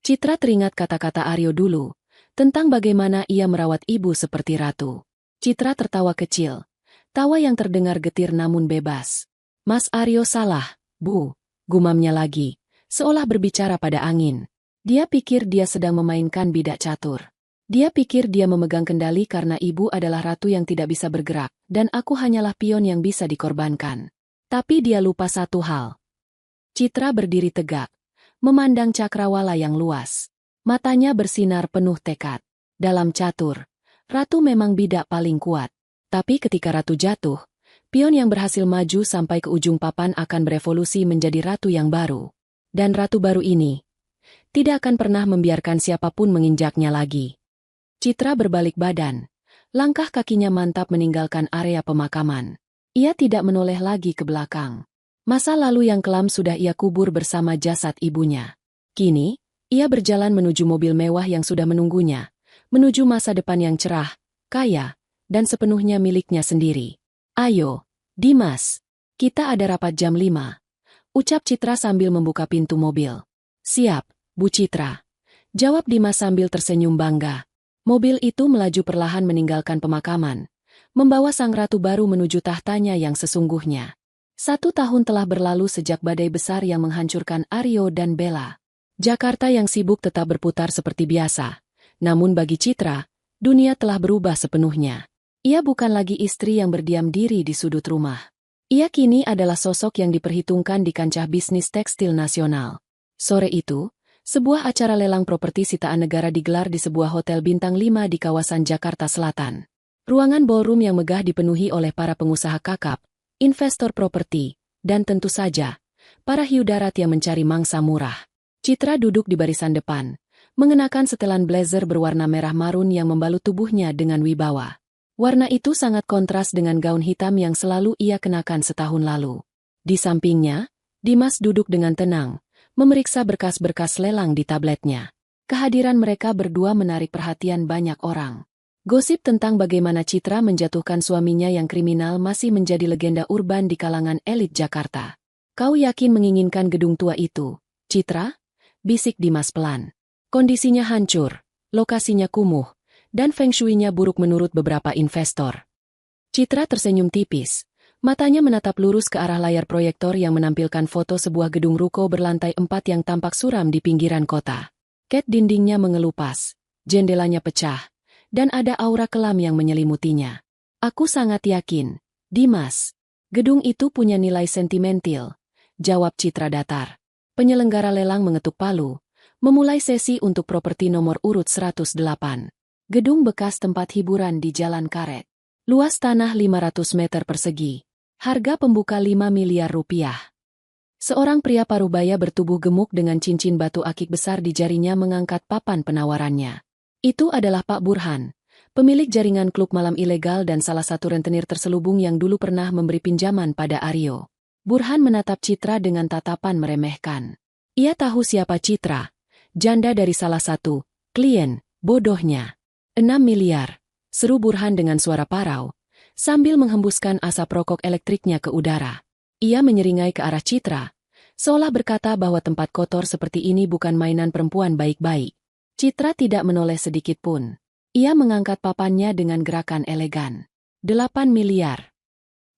Citra teringat kata-kata Aryo dulu, tentang bagaimana ia merawat ibu seperti ratu. Citra tertawa kecil, tawa yang terdengar getir namun bebas. Mas Aryo salah, Bu, gumamnya lagi, seolah berbicara pada angin. Dia pikir dia sedang memainkan bidak catur. Dia pikir dia memegang kendali karena ibu adalah ratu yang tidak bisa bergerak, dan aku hanyalah pion yang bisa dikorbankan. Tapi dia lupa satu hal. Citra berdiri tegak, memandang cakrawala yang luas. Matanya bersinar penuh tekad. Dalam catur, ratu memang bidak paling kuat. Tapi ketika ratu jatuh, pion yang berhasil maju sampai ke ujung papan akan berevolusi menjadi ratu yang baru. Dan ratu baru ini tidak akan pernah membiarkan siapapun menginjaknya lagi. Citra berbalik badan. Langkah kakinya mantap meninggalkan area pemakaman. Ia tidak menoleh lagi ke belakang. Masa lalu yang kelam sudah ia kubur bersama jasad ibunya. Kini, ia berjalan menuju mobil mewah yang sudah menunggunya, menuju masa depan yang cerah, kaya, dan sepenuhnya miliknya sendiri. Ayo, Dimas, kita ada rapat jam 5. Ucap Citra sambil membuka pintu mobil. Siap, Bu Citra. Jawab Dimas sambil tersenyum bangga. Mobil itu melaju perlahan meninggalkan pemakaman, membawa sang ratu baru menuju tahtanya yang sesungguhnya. 1 tahun telah berlalu sejak badai besar yang menghancurkan Aryo dan Bella. Jakarta yang sibuk tetap berputar seperti biasa. Namun bagi Citra, dunia telah berubah sepenuhnya. Ia bukan lagi istri yang berdiam diri di sudut rumah. Ia kini adalah sosok yang diperhitungkan di kancah bisnis tekstil nasional. Sore itu, sebuah acara lelang properti sitaan negara digelar di sebuah hotel bintang 5 di kawasan Jakarta Selatan. Ruangan ballroom yang megah dipenuhi oleh para pengusaha kakap, investor properti, dan tentu saja, para hiu darat yang mencari mangsa murah. Citra duduk di barisan depan, mengenakan setelan blazer berwarna merah marun yang membalut tubuhnya dengan wibawa. Warna itu sangat kontras dengan gaun hitam yang selalu ia kenakan setahun lalu. Di sampingnya, Dimas duduk dengan tenang, memeriksa berkas-berkas lelang di tabletnya. Kehadiran mereka berdua menarik perhatian banyak orang. Gosip tentang bagaimana Citra menjatuhkan suaminya yang kriminal masih menjadi legenda urban di kalangan elit Jakarta. Kau yakin menginginkan gedung tua itu, Citra? Bisik Dimas pelan. Kondisinya hancur, lokasinya kumuh, dan feng shui-nya buruk menurut beberapa investor. Citra tersenyum tipis. Matanya menatap lurus ke arah layar proyektor yang menampilkan foto sebuah gedung ruko berlantai 4 yang tampak suram di pinggiran kota. Cat dindingnya mengelupas, jendelanya pecah, dan ada aura kelam yang menyelimutinya. Aku sangat yakin, Dimas, gedung itu punya nilai sentimental, jawab Citra datar. Penyelenggara lelang mengetuk palu, memulai sesi untuk properti nomor urut 108. Gedung bekas tempat hiburan di Jalan Karet. Luas tanah 500 meter persegi. Harga pembuka 5 miliar rupiah. Seorang pria parubaya bertubuh gemuk dengan cincin batu akik besar di jarinya mengangkat papan penawarannya. Itu adalah Pak Burhan, pemilik jaringan klub malam ilegal dan salah satu rentenir terselubung yang dulu pernah memberi pinjaman pada Aryo. Burhan menatap Citra dengan tatapan meremehkan. Ia tahu siapa Citra, janda dari salah satu klien, bodohnya. 6 miliar, seru Burhan dengan suara parau, sambil menghembuskan asap rokok elektriknya ke udara. Ia menyeringai ke arah Citra, seolah berkata bahwa tempat kotor seperti ini bukan mainan perempuan baik-baik. Citra tidak menoleh sedikit pun. Ia mengangkat papannya dengan gerakan elegan. 8 miliar.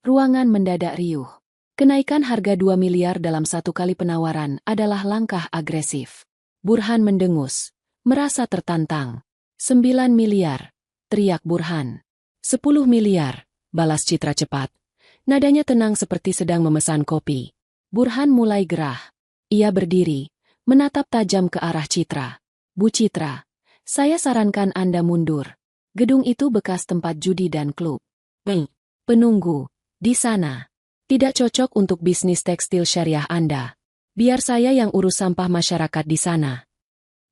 Ruangan mendadak riuh. Kenaikan harga 2 miliar dalam satu kali penawaran adalah langkah agresif. Burhan mendengus, merasa tertantang. 9 miliar, teriak Burhan. 10 miliar, balas Citra cepat. Nadanya tenang seperti sedang memesan kopi. Burhan mulai gerah. Ia berdiri, menatap tajam ke arah Citra. Bu Citra, saya sarankan Anda mundur. Gedung itu bekas tempat judi dan klub. Penunggu, di sana. Tidak cocok untuk bisnis tekstil syariah Anda. Biar saya yang urus sampah masyarakat di sana.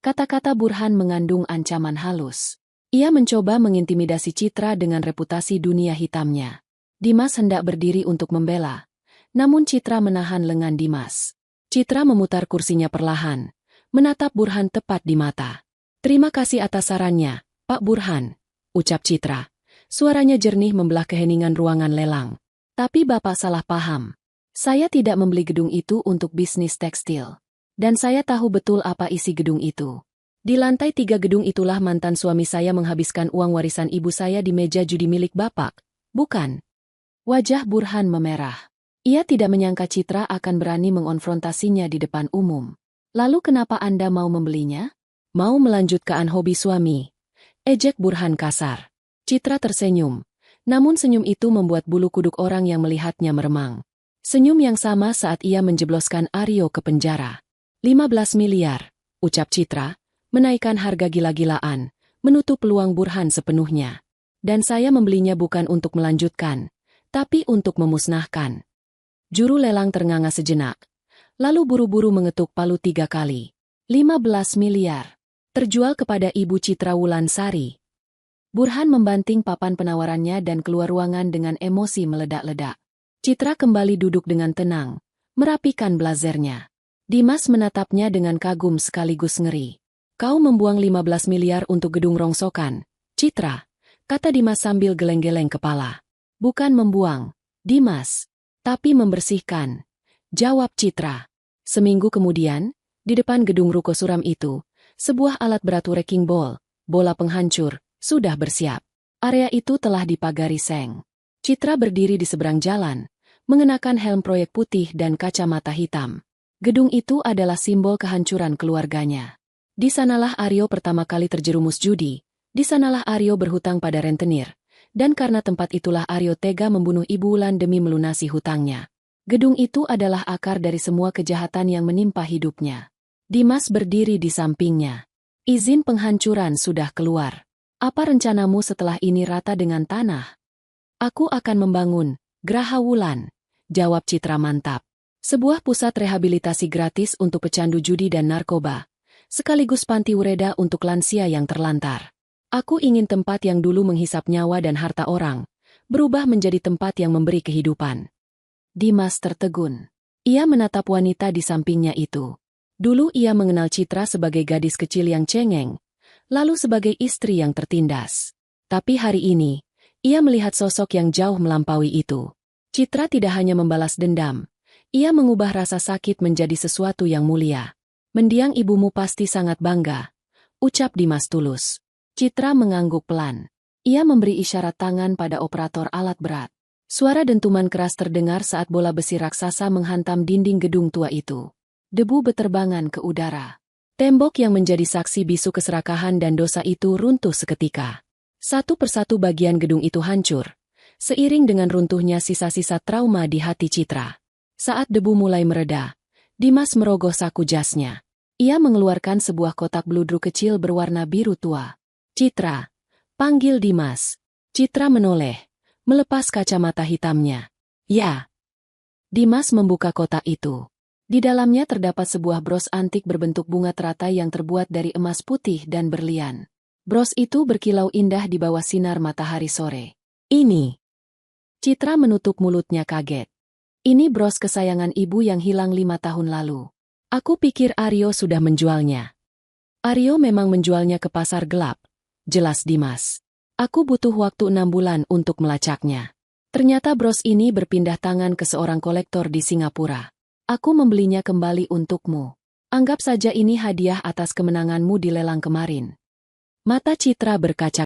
Kata-kata Burhan mengandung ancaman halus. Ia mencoba mengintimidasi Citra dengan reputasi dunia hitamnya. Dimas hendak berdiri untuk membela, namun Citra menahan lengan Dimas. Citra memutar kursinya perlahan, menatap Burhan tepat di mata. Terima kasih atas sarannya, Pak Burhan, ucap Citra. Suaranya jernih membelah keheningan ruangan lelang. Tapi Bapak salah paham. Saya tidak membeli gedung itu untuk bisnis tekstil. Dan saya tahu betul apa isi gedung itu. Di lantai 3 gedung itulah mantan suami saya menghabiskan uang warisan ibu saya di meja judi milik Bapak, bukan? Wajah Burhan memerah. Ia tidak menyangka Citra akan berani mengonfrontasinya di depan umum. Lalu kenapa Anda mau membelinya? Mau melanjutkan hobi suami? Ejek Burhan kasar. Citra tersenyum. Namun senyum itu membuat bulu kuduk orang yang melihatnya meremang. Senyum yang sama saat ia menjebloskan Aryo ke penjara. 15 miliar, ucap Citra. Menaikkan harga gila-gilaan, menutup peluang Burhan sepenuhnya. Dan saya membelinya bukan untuk melanjutkan, tapi untuk memusnahkan. Juru lelang ternganga sejenak, lalu buru-buru mengetuk palu 3 kali. 15 miliar. Terjual kepada Ibu Citra Wulansari. Burhan membanting papan penawarannya dan keluar ruangan dengan emosi meledak-ledak. Citra kembali duduk dengan tenang, merapikan blazernya. Dimas menatapnya dengan kagum sekaligus ngeri. Kau membuang 15 miliar untuk gedung rongsokan, Citra, kata Dimas sambil geleng-geleng kepala. Bukan membuang, Dimas, tapi membersihkan, jawab Citra. Seminggu kemudian, di depan gedung ruko suram itu, sebuah alat berat wrecking ball, bola penghancur, sudah bersiap. Area itu telah dipagari seng. Citra berdiri di seberang jalan, mengenakan helm proyek putih dan kacamata hitam. Gedung itu adalah simbol kehancuran keluarganya. Di sanalah Aryo pertama kali terjerumus judi, di sanalah Aryo berhutang pada rentenir, dan karena tempat itulah Aryo tega membunuh Ibu Wulan demi melunasi hutangnya. Gedung itu adalah akar dari semua kejahatan yang menimpa hidupnya. Dimas berdiri di sampingnya. Izin penghancuran sudah keluar. Apa rencanamu setelah ini rata dengan tanah? Aku akan membangun Graha Wulan, jawab Citra mantap. Sebuah pusat rehabilitasi gratis untuk pecandu judi dan narkoba. Sekaligus panti ureda untuk lansia yang terlantar. Aku ingin tempat yang dulu menghisap nyawa dan harta orang, berubah menjadi tempat yang memberi kehidupan. Dimas tertegun. Ia menatap wanita di sampingnya itu. Dulu ia mengenal Citra sebagai gadis kecil yang cengeng, lalu sebagai istri yang tertindas. Tapi hari ini, ia melihat sosok yang jauh melampaui itu. Citra tidak hanya membalas dendam, ia mengubah rasa sakit menjadi sesuatu yang mulia. Mendiang ibumu pasti sangat bangga, ucap Dimas tulus. Citra mengangguk pelan. Ia memberi isyarat tangan pada operator alat berat. Suara dentuman keras terdengar saat bola besi raksasa menghantam dinding gedung tua itu. Debu beterbangan ke udara. Tembok yang menjadi saksi bisu keserakahan dan dosa itu runtuh seketika. Satu persatu bagian gedung itu hancur, seiring dengan runtuhnya sisa-sisa trauma di hati Citra. Saat debu mulai mereda, Dimas merogoh saku jasnya. Ia mengeluarkan sebuah kotak bludru kecil berwarna biru tua. Citra, panggil Dimas. Citra menoleh, melepas kacamata hitamnya. Ya. Dimas membuka kotak itu. Di dalamnya terdapat sebuah bros antik berbentuk bunga teratai yang terbuat dari emas putih dan berlian. Bros itu berkilau indah di bawah sinar matahari sore. Ini. Citra menutup mulutnya kaget. Ini bros kesayangan ibu yang hilang 5 tahun lalu. Aku pikir Aryo sudah menjualnya. Aryo memang menjualnya ke pasar gelap, jelas Dimas. Aku butuh waktu 6 bulan untuk melacaknya. Ternyata bros ini berpindah tangan ke seorang kolektor di Singapura. Aku membelinya kembali untukmu. Anggap saja ini hadiah atas kemenanganmu di lelang kemarin. Mata Citra berkaca